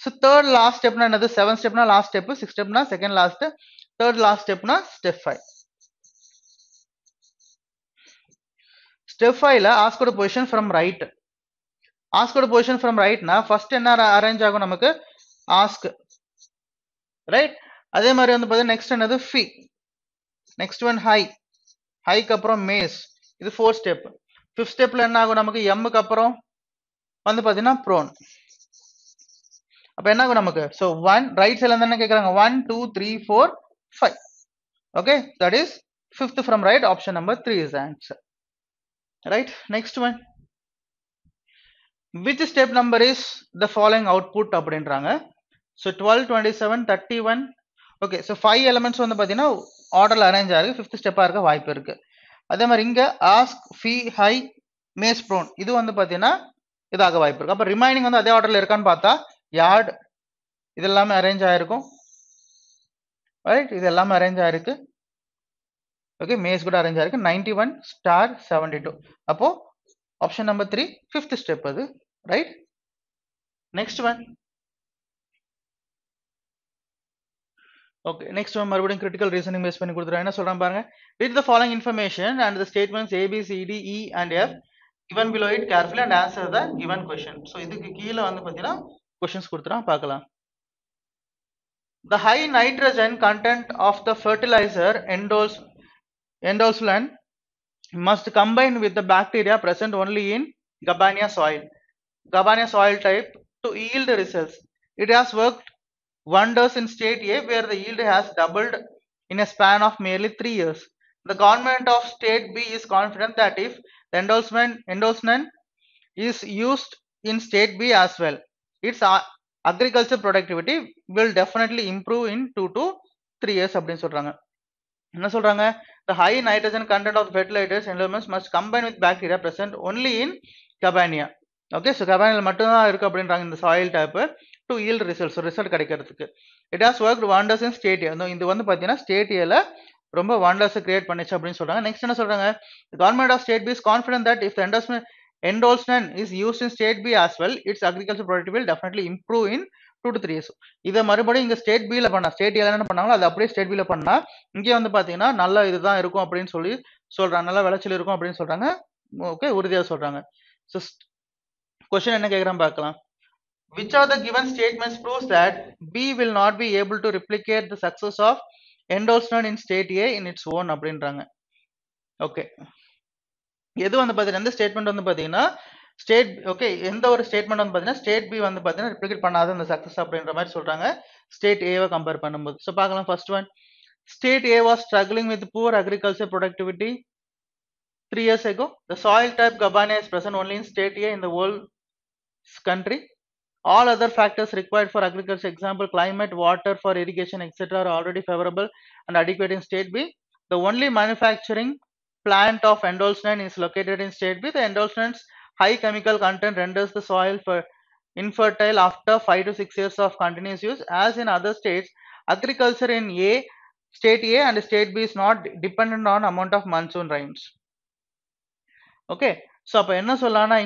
Speaker 1: So third last ஸ்டெப்னா என்னது? 7 ஸ்டெப்னா லாஸ்ட் ஸ்டெப், 6 ஸ்டெப்னா செகண்ட் லாஸ்ட், தேர்ட் லாஸ்ட் ஸ்டெப்னா ஸ்டெப் 5. ஸ்டெப் 5ல ஆஸ்கோட பொசிஷன் ஃப்ரம் ரைட். ஆஸ்கோட பொசிஷன் ஃப்ரம் ரைட்னா ஃபர்ஸ்ட் என்ன அரேஞ்ச் ஆகும் நமக்கு? ஆஸ்க். ரைட்? அதே மாதிரி வந்து பார்த்தீங்கன்னா நெக்ஸ்ட் என்னது? ஃபீ. Next one high. ஹைக்கு அப்புறம் மேஸ். இது 4 ஸ்டெப். 5th ஸ்டெப்ல என்ன ஆகும் நமக்கு? எம்முக்கு அப்புறம் வந்து பாத்தீங்கன்னா ப்ரோன். அப்ப என்ன ஆகும் நமக்கு? ஸோ 1 ரைட் சைட்ல இருந்து என்ன கேட்கறாங்க? 1 2 3 4 5. Okay, that is 5th from right, option number 3 is answer. Right? Next one, which step number is the following output அப்படின்றாங்க. ஸோ 12 27 31. ஓகே, ஸோ 5 எலிமெண்ட்ஸ் வந்து பாத்தீங்கன்னா ஆர்டர்ல அரேஞ்ச் ஆகுது. 5th ஸ்டெப்பா இருக்க வாய்ப்பு இருக்கு. அதே மாதிரி இங்க ஆஸ்க், ஃபீ, ஹை, மேஸ், ப்ரோன் இது வந்து பாத்தீங்கன்னா இதாக வாய்ப்பு இருக்கு. அப்ப ரிமைனிங் வந்து அதே ஆர்டர்ல இருக்கான்னு பார்த்தா யார்டு இது எல்லாமே அரேஞ்ச் ஆயிருக்கும். ரைட்? இது எல்லாமே அரேஞ்ச் ஆயிருக்கு. ஓகே, மேஸ் கூட அரேஞ்ச் ஆயிருக்கு. 91 ஸ்டார் 72. அப்போ ஆப்ஷன் நம்பர் 3 5th ஸ்டெப் அது. Right? Next one. Okay, next one மறுபடியும் கிரிட்டிக்கல் ரீசனிங் பேஸ் பண்ணி கொடுத்துருவோம். என்ன சொல்றாங்க பாருங்க. Read the following information and the statements A, B, C, D, E and F given below it carefully and answer the given question. So இதுக்கு கீழ வந்து பாத்தீங்கன்னா questions கொடுத்துறான், பார்க்கலாம். The high nitrogen content of the fertilizer endoslan must combine with the bacteria present only in Gabania soil type to yield results. It has worked wonders in state A where the yield has doubled in a span of merely 3 years. The government of state B is confident that if the endoslan is used in state B as well, its agriculture productivity will definitely improve in 2 to 3 years அப்படின்னு சொல்றாங்க. என்ன சொல்றாங்க? The high nitrogen content of fertilizers elements must combine with bacteria present only in Gabania. Okay, so கபானியில் மட்டும்தான் இருக்கு அப்படின்றாங்க இந்த soil type to yield results, result கிடைக்கிறதுக்கு. It has work wonders in state A. இது வந்து பார்த்தீங்கன்னா ஸ்டேட் ஏல ரொம்ப வண்டர்ஸ் கிரியேட் பண்ணிச்சு அப்படின்னு சொல்றாங்க. நெக்ஸ்ட் என்ன சொல்றாங்க? Government of state B is confident that if endoslan is used in state B as well, its agriculture productivity will definitely improve in 2 to 3 years. இதை மறுபடியும் இங்க ஸ்டேட் பில பண்ணா, ஸ்டேட் ஏல என்ன பண்ணாங்களோ அது அப்படியே ஸ்டேட் பில பண்ணா இங்கே வந்து பாத்தீங்கன்னா நல்ல இதுதான் இருக்கும் அப்படின்னு சொல்றாங்க, நல்ல விளைச்சல் இருக்கும் அப்படின்னு சொல்றாங்க. ஓகே, உறுதியா சொல்றாங்க. ஸோ கொஸ்டின் என்ன கேட்குறான்னு பார்க்கலாம். Which of the given statements proves that B will not be able to replicate the success of endoslan in state A in its own அப்படின்றாங்க. ஓகே, எது வந்து பாத்தீங்கன்னா இந்த ஸ்டேட்மெண்ட் வந்து பாத்தீங்கன்னா ஸ்டேட் ஓகே எந்த ஒரு ஸ்டேட்மெண்ட் வந்து பாத்தீங்கன்னா ஸ்டேட் பி வந்து பாத்தீங்கன்னா ரிப்ளிகேட் பண்ணாத இந்த சக்சஸ் அப்படின்ற மாதிரி சொல்றாங்க ஸ்டேட் ஏவை கம்பேர் பண்ணும்போது. ஸோ பார்க்கலாம். First one, state A was struggling with poor agriculture productivity 3 years ago. The soil type Gabania is present only in state A in the whole country. All other factors required for agriculture, example climate, water for irrigation, etc., are already favorable and adequate in state B. The only manufacturing plant of endoslan is located in state B. The endoslan's high chemical content renders the soil infertile after 5 to 6 years of continuous use. As in other states, agriculture in state A and state B is not dependent on amount of monsoon rains. Okay, so அப்போ என்ன சொல்லலாம்னா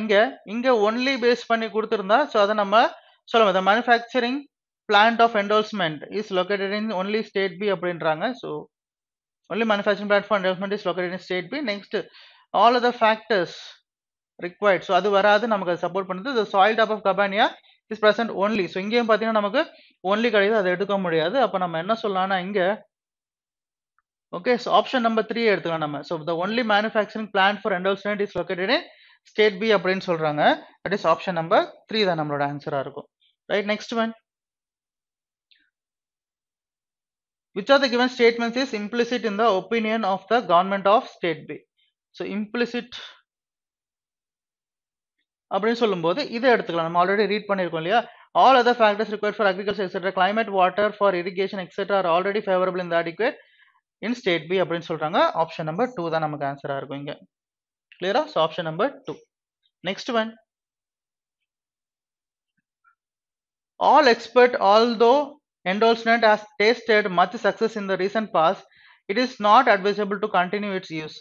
Speaker 1: இங்க ஒன்லி பேஸ் பண்ணி கொடுத்துருந்தா ஸோ அதை நம்ம சொல்லுவோம். த மேனுஃபேக்சரிங் பிளான்ட் ஆஃப் என்டோல்ஸ்மெண்ட் is located in only state B அப்படின்றாங்க. So only manufacturing plant for development is located in state B. Next, all other factors required. So அது வராது, நமக்கு அது சப்போர்ட் பண்ணுது. The soil type of Campania is present only. So இங்கேயும் பார்த்தீங்கன்னா நமக்கு only கிடையாது, அதை எடுக்க முடியாது. அப்போ நம்ம என்ன சொல்லலாம்னா இங்க okay, so option number 3 எடுத்துக்கலாம் நம்ம. So the only manufacturing plant for endoscent is located in state B அப்படின்னு சொல்றாங்க. That is option number 3 தான் நம்மளோட ஆன்சரா இருக்கும். Right, next one. Which of the given statements is implicit in the opinion of the government of state B? So implicit அப்படின்னு சொல்லும்போது இதை எடுத்துக்கலாம். நம்ம ஆல்ரெடி ரீட் பண்ணியிருக்கோம் இல்லையா? All other factors required for agriculture etc. climate, water for irrigation etc. are already favorable in the adequate in state B அப்படின்னு சொல்றாங்க. ஆப்ஷன் நம்பர் 2 தான் நமக்கு ஆன்சரா இருக்கும் இங்க. கிளியரா? So option number 2. Next one. All expert, although endorsement has tasted much success in the recent past, it is not advisable to continue its use.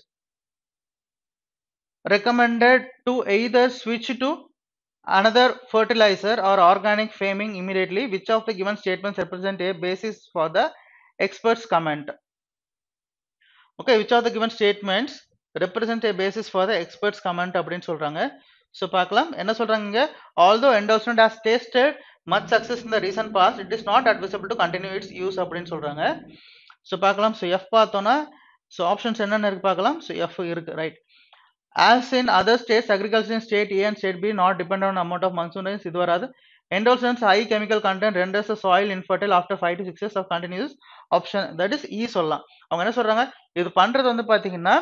Speaker 1: Recommended to either switch to another fertilizer or organic farming immediately. Which of the given statements represent a basis for the expert's comment? Okay, which of the given statements represent a basis for the expert's comment அப்படின்னு சொல்றாங்க. So பார்க்கலாம் என்ன சொல்றாங்க. Although endorsement has tasted much success in the recent past, it is not advisable to continue its use அப்படின்னு சொல்றாங்க. So பார்க்கலாம். So F பார்த்தோம்னா so options என்னென்ன இருக்கு பார்க்கலாம். So F இருக்கு, right. As in other states, agriculture in state A and state B not dependent on amount of monsoon rains, இது வராது. Endorsements high chemical content renders the soil infertile after 5 to 6 years of continuous option, that is E சொல்லலாம். அவங்க என்ன சொல்றாங்க, இது பண்றது வந்து பாத்தீங்கன்னா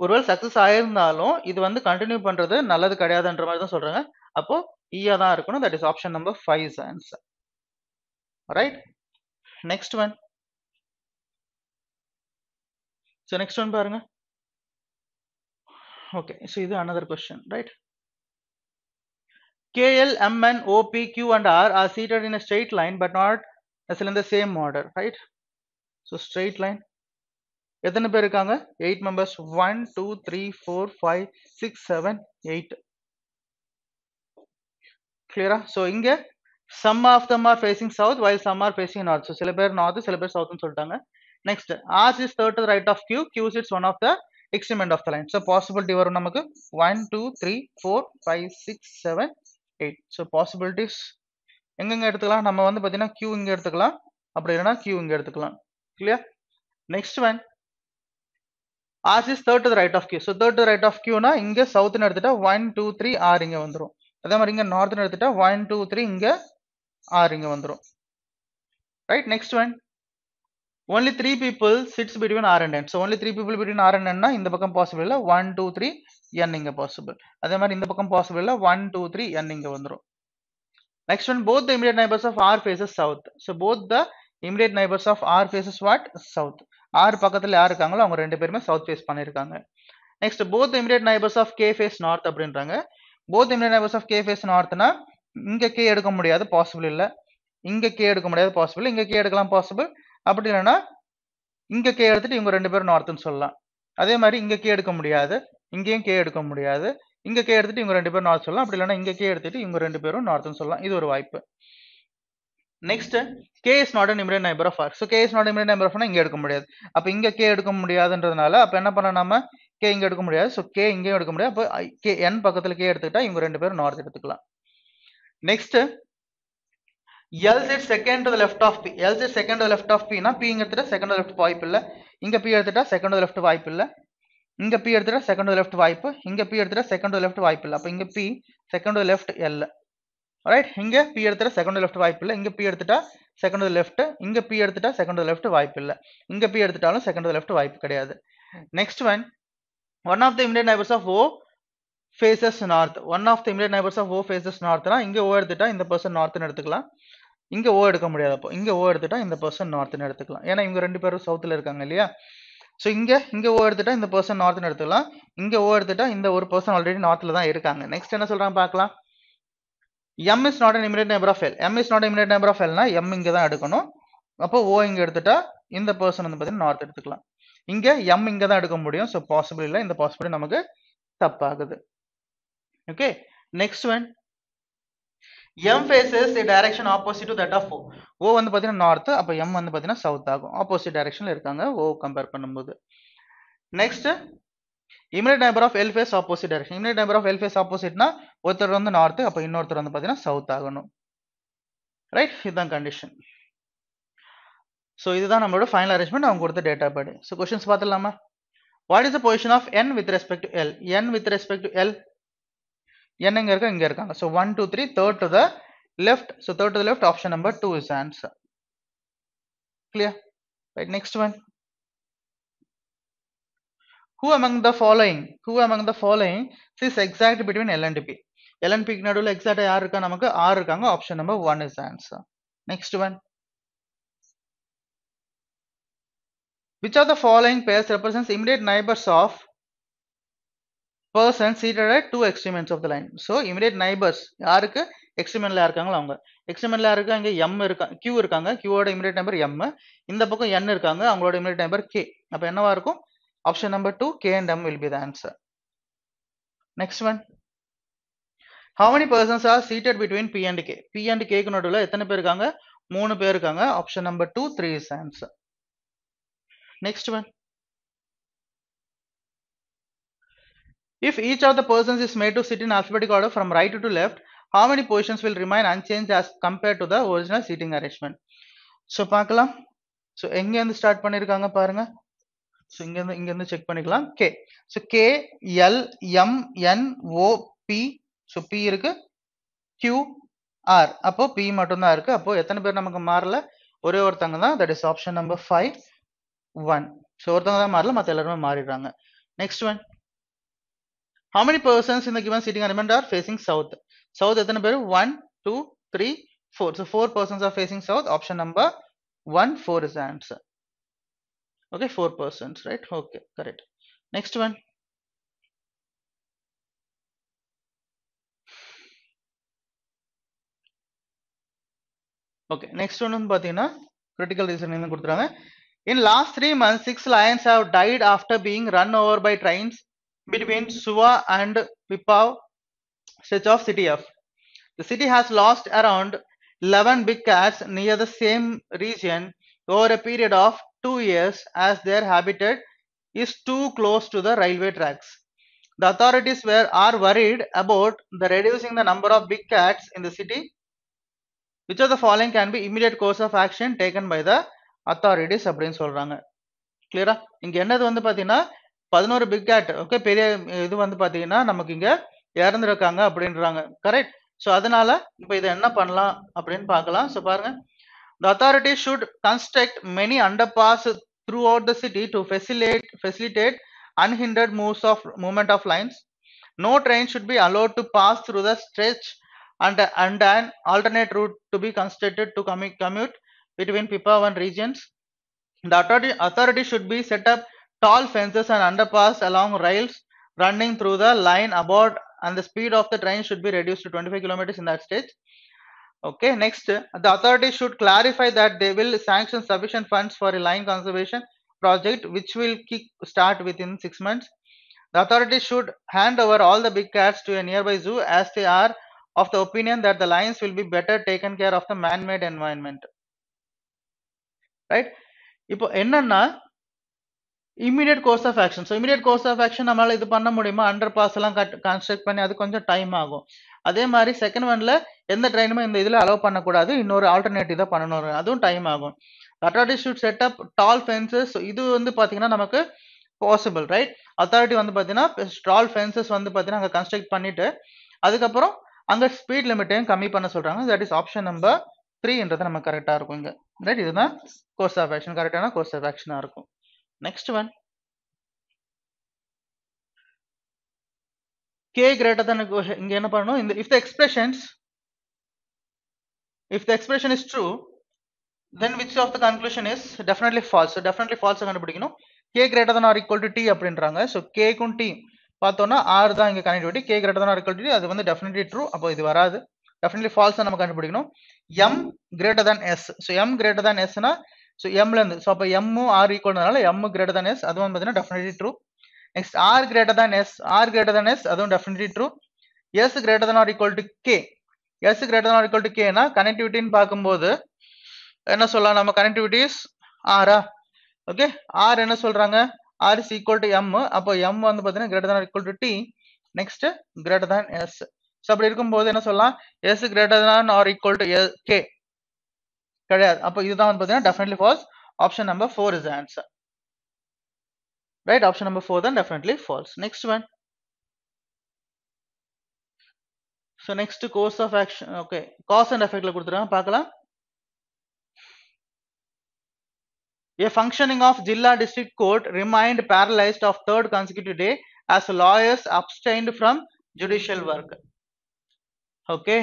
Speaker 1: ஒருவேளை சக்சஸ் ஆயிருந்தாலும் இது வந்து கண்டினியூ பண்றது நல்லது கிடையாதுன்ற மாதிரி தான் சொல்றாங்க. அப்போ ஈயா தான் இருக்கணும். That is option number 5 is answer. Right, next one. So next one பாருங்க. Okay, so this is another question, right? KL, MN, OP, Q and R are seated in a straight line but not necessarily in the same order, right? So straight line. எத்தனை பேர் இருக்காங்க? 8 members. 1 2 3 4 5 6 7 8. Clear? So இங்க some of them are facing south while some are facing north. So சில பேர் north, சில பேர் south னு சொல்லிட்டாங்க. Next, R is third to the right of Q. Q sits one of the extreme end of the line. So possibility வரும் நமக்கு 1 2 3 4 5 6 7 8. So possibilities எங்கெங்க எடுத்துக்கலாம்? நம்ம வந்து பாத்தீங்கன்னா Q இங்க எடுத்துக்கலாம், அப்படி இல்லைன்னா Q இங்க எடுத்துக்கலாம். Clear? Next one, R is third to the right of Q. So third to the right of Q னா இங்க south னு எடுத்துட்டா 1 2 3 R இங்க வந்துரும். அதே மாதிரி இங்க north னு எடுத்துட்டா 1 2 3 இங்க R இங்க வந்துரும். Right? Next one, only 3 people sits between R and N. So only 3 people between R and N னா இந்த பக்கம் possible இல்ல, 1 2 3 N இங்க possible. அதே மாதிரி இந்த பக்கம் possible இல்ல, 1 2 3 N இங்க வந்துரும். Next one, both the immediate neighbors of R faces south. So both the immediate neighbors of R faces what? South. R பக்கத்துல யார் இருக்காங்களோ அவங்க ரெண்டு பேருமே south face பண்ணிருக்காங்க. Next, both the immediate neighbors of K face north அப்படின்றாங்க. Both the immediate neighbors of K face northனா இங்க K எடுக்க முடியாது, possible இல்ல. இங்க K எடுக்க முடியாது, possible. இங்க K எடுக்கலாம், possible. அப்படி இல்லைன்னா இங்க K எடுத்துட்டு இவங்க ரெண்டு பேரும் நார்த்னு சொல்லலாம். அதே மாதிரி இங்க K எடுக்க முடியாது, இங்கேயும் K எடுக்க முடியாது. இங்க K எடுத்துட்டு இவங்க ரெண்டு பேரும் நார்த் சொல்லலாம், அப்படி இல்லைன்னா இங்க K எடுத்துட்டு இவங்க ரெண்டு பேரும் நார்த்னு சொல்லலாம். இது ஒரு வாய்ப்பு. Next, K is not an immediate neighbor of R. So K is not an immediate neighbor of R இங்க எடுக்க முடியாது. அப்ப இங்க K எடுக்க முடியாதுன்றதுனால அப்ப என்ன பண்ண, நாம K இங்க எடுக்க முடியாது. So K இங்கேயும் எடுக்க முடியாது. அப்ப K N பக்கத்துல K எடுத்துக்கிட்டா இவங்க ரெண்டு பேரும் நார்த் எடுத்துக்கலாம். Next, L sits second to the left of P. L sits second to the left of P னா P இங்க எடுத்துட்டா second to the left வாய்ப்பு இல்ல. இங்க P எடுத்துட்டா second to the left வாய்ப்பு இல்ல. இங்க P எடுத்துட்டா second to the left வாய்ப்பு. இங்க P எடுத்துட்டா second to the left வாய்ப்பு இல்ல. அப்ப இங்க P second to the left L. Alright, இங்க P எடுத்துட்டா second to the left வாய்ப்பு இல்ல. இங்க P எடுத்துட்டா second to the left. இங்க P எடுத்துட்டா second to the left வாய்ப்பு இல்ல. இங்க P எடுத்துட்டாலும் second to the left வாய்ப்பு கிடையாது. Next one of the immediate neighbors of O faces north. One of the immediate neighbors of O faces north னா இங்க O எடுத்துட்டா இந்த பர்சன் நார்த்னு எடுத்துக்கலாம். இங்க O எடுக்க முடியாது. அப்போ இங்க O எடுத்துட்டா இந்த பர்சன் நார்த்னு எடுத்துக்கலாம். ஏன்னா இவங்க ரெண்டு பேரும் சவுத்ல இருக்காங்க இல்லையா? சோ இங்க O எடுத்துட்டா இந்த பர்சன் நார்த்னு எடுத்துக்கலாம். இங்க O எடுத்துட்டா இந்த ஒரு பர்சன் ஆல்ரெடி நார்த்ல தான் இருக்காங்க. நெக்ஸ்ட் என்ன சொல்றாங்க பார்க்கலாம். M is not an immediate neighbor of L. M is not an immediate neighbor of L னா M இங்க தான் எடுக்கணும். அப்போ O இங்க எடுத்துட்டா இந்த பர்சன் வந்து பாத்தீங்கன்னா நார்த் எடுத்துக்கலாம். இங்க M இங்க தான் எடுக்க முடியும். சோ பாசிபிள் இல்ல. இந்த பாசிபிலிட்டி நமக்கு தப்பாகுது. Okay, next one, M faces a direction opposite to that of O. O வந்து பாத்தீங்கன்னா நார்த், அப்ப M வந்து பாத்தீங்கன்னா சவுத் ஆகும். ஆப்போசிட் டைரக்ஷன்ல இருக்காங்க O கம்பேர் பண்ணும்போது. Next immediate neighbor of L face opposite direction. Immediate neighbor of L face oppositeனா ஒருத்தர் வந்து நார்த், அப்ப இன்னொருத்தர் வந்து பாத்தீங்கன்னா சவுத் ஆகணும். ரைட், இதுதான் கண்டிஷன். ஸோ இதுதான் நம்மளோட ஃபைனல் அரேஞ்ச்மெண்ட் அவங்க கொடுத்த டேட்டா படி. ஸோ கொஸ்டின்ஸ் பார்த்துடலாமா? What is the position of n with respect to L? n with respect to L, n எங்க இருக்கா? இங்க இருக்காங்க. So 1 2 3, third to the left. So third to the left, option number 2 is the answer. Clear? Right, next one. Who among the following is exact between L and P? L and P க்கு நடுவுல exact யார் இருக்கா? நமக்கு R இருக்காங்க. Option number 1 is the answer. Next one. Which of the following pairs represents immediate neighbors of persons seated at two extremities of the line? So immediate neighbors யாருக்கு எக்ஸ்ட்ரீமென்ட்ல இருக்காங்களோ அவங்க. எக்ஸ்ட்ரீமென்ட்ல இருக்க இங்க M இருக்கா, Q இருக்காங்க. Q ஓட immediate neighbor M. இந்த பக்கம் N இருக்காங்க, அவங்களோட immediate neighbor K. அப்ப என்னவா இருக்கும்? Option number 2, K and M will be the answer. Next one. How many persons are seated between P and K? P and K க்கு நடுவுல எத்தனை பேர் இருக்காங்க? 3 பேர் இருக்காங்க. Option number 2, 3 is the answer. Next one. If each of the persons is made to sit in alphabetical order from right to left, how many positions will remain unchanged as compared to the original seating arrangement? So பார்க்கலாம். So எங்க இருந்து ஸ்டார்ட் பண்ணிருக்காங்க பாருங்க. So இங்க இருந்து செக் பண்ணிக்கலாம். K. So K, L, M, N, O, P. So P இருக்கு, Q, R. அப்போ P மட்டும் தான் இருக்கு. அப்போ எத்தனை பேர் நமக்கு மாறல? ஒரே ஒருத்தங்க தான். That is option number 5, 1. So ஒருத்தங்க தான் மாறல, மத்த எல்லாரும் மாறிடுறாங்க. Next one. How many persons in the given seating arrangement are facing south? South எத்தனை பேர்? 1, 2, 3, 4. So 4 persons are facing south. Option number 1, 4 is the answer. Okay, 4 persons, right? Okay, correct. Next one. Okay, next one வந்து பாத்தீங்கன்னா critical reasoning கொடுத்துறாங்க. In last 3 months, 6 lions have died after being run over by trains between Suva and Pipavav stretch of city F. The city has lost around 11 big cats near the same region over a period of 2 years as their habitat is too close to the railway tracks. The authorities are worried about the reducing the number of big cats in the city. Which of the following can be immediate course of action taken by the authorities அப்படின்னு சொல்றாங்க. கிளியரா? இங்க என்னது வந்து பாத்தீங்கன்னா 11 பிக் கேட், ஓகே, பெரிய இது வந்து பாத்தீங்கன்னா நமக்கு இங்க இறந்துருக்காங்க அப்படின்றாங்க. கரெக்ட்? சோ அதனால இப்ப இதை என்ன பண்ணலாம் அப்படின்னு பார்க்கலாம். சோ பாருங்க. The authorities should construct many underpass throughout the city to facilitate unhindered movement of lines. No train should be allowed to pass through the stretch and an alternate route to be constructed to commute between Pipavav regions. The authority should be set up tall fences and underpass along rails running through the line about, and the speed of the train should be reduced to 25 kilometers in that stage. Okay, next, the authority should clarify that they will sanction sufficient funds for a line conservation project which will start within 6 months. The authority should hand over all the big cats to a nearby zoo as they are of the opinion that the lions will be better taken care of the man-made environment. Right? இப்போ என்னன்னா immediate course of action. So immediate course of action நம்மளால இது பண்ண முடியுமா? அண்டர் பாஸ் எல்லாம் கன்ஸ்ட்ரக்ட் பண்ணி அது கொஞ்சம் டைம் ஆகும். அதே மாதிரி செகண்ட் ஒன்ல எந்த ட்ரெயினுமே இந்த இதுல அலோவ் பண்ணக்கூடாது, இன்னொரு ஆல்டர்னேட்டிவ் தான் பண்ணணும், அதுவும் டைம் ஆகும். Authority should set up tall fences. இது வந்து பாத்தீங்கன்னா நமக்கு பாசிபிள், ரைட்? அத்தாரிட்டி வந்து பாத்தீங்கன்னா டால் ஃபென்சஸ் வந்து பாத்தீங்கன்னா அங்க கன்ஸ்ட்ரக்ட் பண்ணிட்டு அதுக்கப்புறம் அங்க ஸ்பீட் லிமிட்டையும் கம்மி பண்ண சொல்றாங்க. தட் இஸ் ஆப்ஷன் நம்பர் 3ன்றது நம்ம கரெக்டா இருக்கும் இங்க, ரைட்? இதுதான் கோர்ஸ் ஆஃப் ஆக்ஷன், கரெக்டான கோர்ஸ் ஆஃப் ஆக்ஷனா இருக்கும். Next one. K greater than, இங்க என்ன பண்ணணும்? If the expression is true, then which of the conclusion is definitely false? So definitely false கண்டுபிடிக்கணும். K greater than or equal to T அப்படின்றாங்க. So K க்கும் T பார்த்தோம்னா R தான் இங்க connectivity. K greater than or equal to T, அது வந்து definitely true. அப்போ இது வராது. Definitely false நம்ம கண்டுபிடிக்கணும். M greater than S. So M greater than S னா so M ல இருந்து, so அப்ப M R ஈக்குவல்னால M greater than S, அதுவும் பார்த்தீங்கன்னா definitely true. Next R greater than S, R greater than S, அதுவும் definitely true. S greater than or equal to K, s greater than or equal to k னா connectivity ன்னு பாக்கும்போது என்ன சொல்லலாம் நம்ம connectivity is r okay r என்ன சொல்றாங்க r is equal to m அப்போ m வந்து பாத்தீங்கன்னா greater than or equal to t next greater than s so அப்படி இருக்கும்போது என்ன சொல்லலாம் s greater than or equal to k கிடையாது அப்போ இதுதான் வந்து பாத்தீங்கன்னா definitely false option number 4 is the answer right option number 4 then definitely false next one so next course of action okay cause and effect ல கொடுத்துறாங்க பார்க்கலாம் a functioning of Jilla district court remained paralyzed of third consecutive day as lawyers abstained from judicial work okay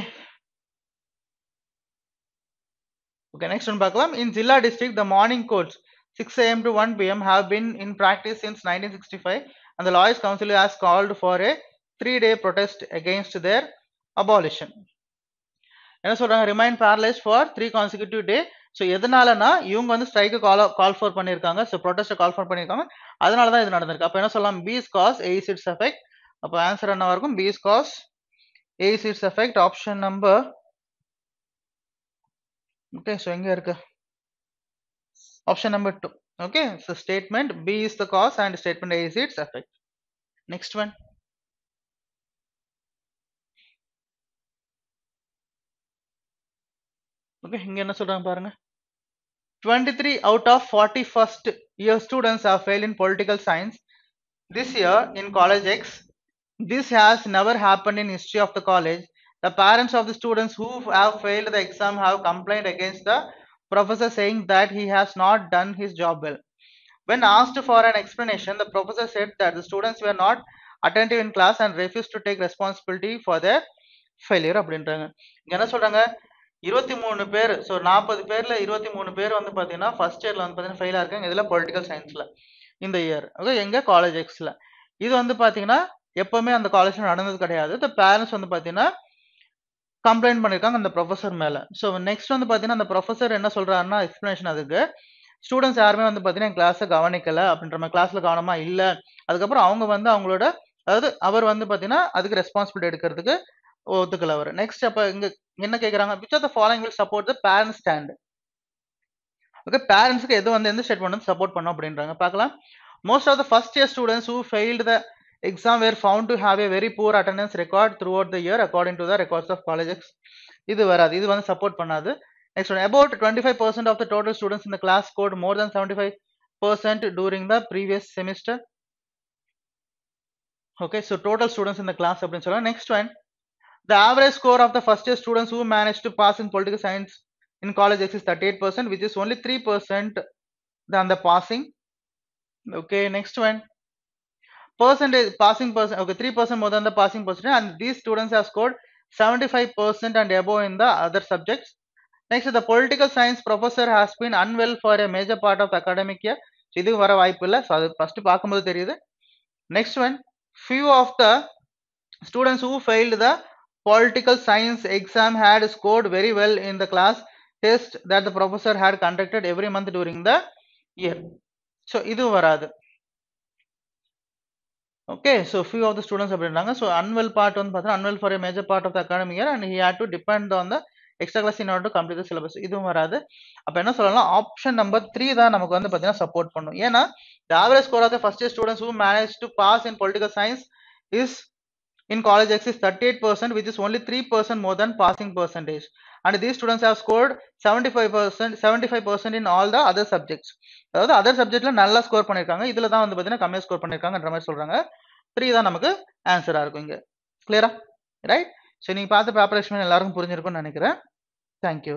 Speaker 1: next one பார்க்கலாம் in Jilla district the morning courts 6 a.m. to 1 p.m. have been in practice since 1965 and the lawyers council has called for a 3-day protest against their abolition என்ன சொல்றாங்க remain paralyzed for 3 consecutive day so எதனாலனா இவங்க வந்து ஸ்ட்ரைக் கால் ஃபார் பண்ணிருக்காங்க so protest கால் ஃபார் பண்ணிருக்காங்க அதனால தான் இது நடந்திருக்கு அப்ப என்ன சொல்லலாம் b is cause a is its effect அப்ப ஆன்சர் என்னவா இருக்கும் b is cause a is its effect option number okay so எங்க இருக்கு option number 2 okay so statement b is the cause and statement a is its effect next one okay இங்க என்ன சொல்றாங்க பாருங்க 23 out of 41st year students have failed in political science this year in college X. This has never happened in history of the college. The parents of the students who have failed the exam have complained against the professor saying that he has not done his job well. When asked for an explanation, the professor said that the students were not attentive in class and refused to take responsibility for their failure அப்படின்றாங்க என்ன சொல்றாங்க 23 பேர் ஸோ 40 பேர்ல 23 பேர் வந்து பாத்தீங்கன்னா ஃபர்ஸ்ட் இயர்ல வந்து பாத்தீங்கன்னா ஃபெயில் ஆயிருக்காங்க இதுல பொலிட்டிக்கல் சயின்ஸ்ல இந்த இயர் ஓகே எங்க காலேஜ் எக்ஸ்ல இது வந்து பாத்தீங்கன்னா எப்பவுமே அந்த காலேஜ்ல நடந்தது கிடையாது த பேரண்ட்ஸ் வந்து பாத்தீங்கன்னா கம்ப்ளைண்ட் பண்ணிருக்காங்க அந்த ப்ரொஃபசர் மேல ஸோ நெக்ஸ்ட் வந்து பாத்தீங்கன்னா அந்த ப்ரொஃபசர் என்ன சொல்றாருன்னா எக்ஸ்பிளனேஷன் அதுக்கு ஸ்டூடெண்ட்ஸ் யாருமே வந்து பாத்தீங்கன்னா கிளாஸை கவனிக்கல அப்படின்ற மாதிரி கிளாஸ்ல கவனமா இல்ல அதுக்கப்புறம் அவங்க வந்து அவங்களோட அதாவது அவர் வந்து பாத்தீங்கன்னா அதுக்கு ரெஸ்பான்சிபிலிட்டி எடுக்கிறதுக்கு ஒத்துக்கல அவர் நெக்ஸ்ட் அப்ப இங்க என்ன கேக்குறாங்க which of the following will support the parent stand okay பேரண்ட்ஸ்க்கு எது வந்து எந்த ஸ்டேட்மெண்ட் வந்து சப்போர்ட் பண்ணும் அப்படின்றாங்க பார்க்கலாம் most of the first year students who failed the exam were found to have a very poor attendance record throughout the year according to the records of colleges இது வராது இது வந்து சப்போர்ட் பண்ணாது next one about 25% of the total students in the class scored more than 75% during the previous semester okay so total students in the class அப்படின்னு சொல்லலாம் next one the average score of the first year students who managed to pass in political science in college X is 38%, which is only 3% than the passing. Okay, next one. Percentage passing percent. Okay, 3% more than the passing percentage, and these students have scored 75% and above in the other subjects. Next, the political science professor has been unwell for a major part of the academic year. இது வர வாய்ப்பு இல்லை ஸோ அது ஃபர்ஸ்ட் பார்க்கும்போது தெரியுது next one few of the students who failed the political science exam had scored very well in the class test that the professor had conducted every month during the year so idu varadu okay so few of the students அப்படின்றாங்க so unwell part வந்து பார்த்தா unwell for a major part of the academic year and he had to depend on the extra class in order to complete the syllabus இதுவும் வராது அப்ப என்ன சொல்லலாம் ஆப்ஷன் நம்பர் 3 தான் நமக்கு வந்து பாத்தீங்கன்னா சப்போர்ட் பண்ணும் ஏன்னா the average score of the first year students who managed to pass in political science is in college X is 38%, which is only 3% more than passing percentage. And these students have scored 75% in all the other subjects. அதாவது அதர் சப்ஜெக்ட்ல நல்லா ஸ்கோர் பண்ணிருக்காங்க இதுல தான் வந்து பாத்தீங்கன்னா கம்மியா ஸ்கோர் பண்ணிருக்காங்கன்ற மாதிரி சொல்றாங்க 3 தான் நமக்கு ஆன்சரா இருக்கும் இங்க கிளியரா ரைட் சோ நீங்க பார்த்த ப்ரிப்பரேஷன் எல்லாருக்கும் புரிஞ்சிருக்கும்னு நினைக்கிறேன் தேங்க்யூ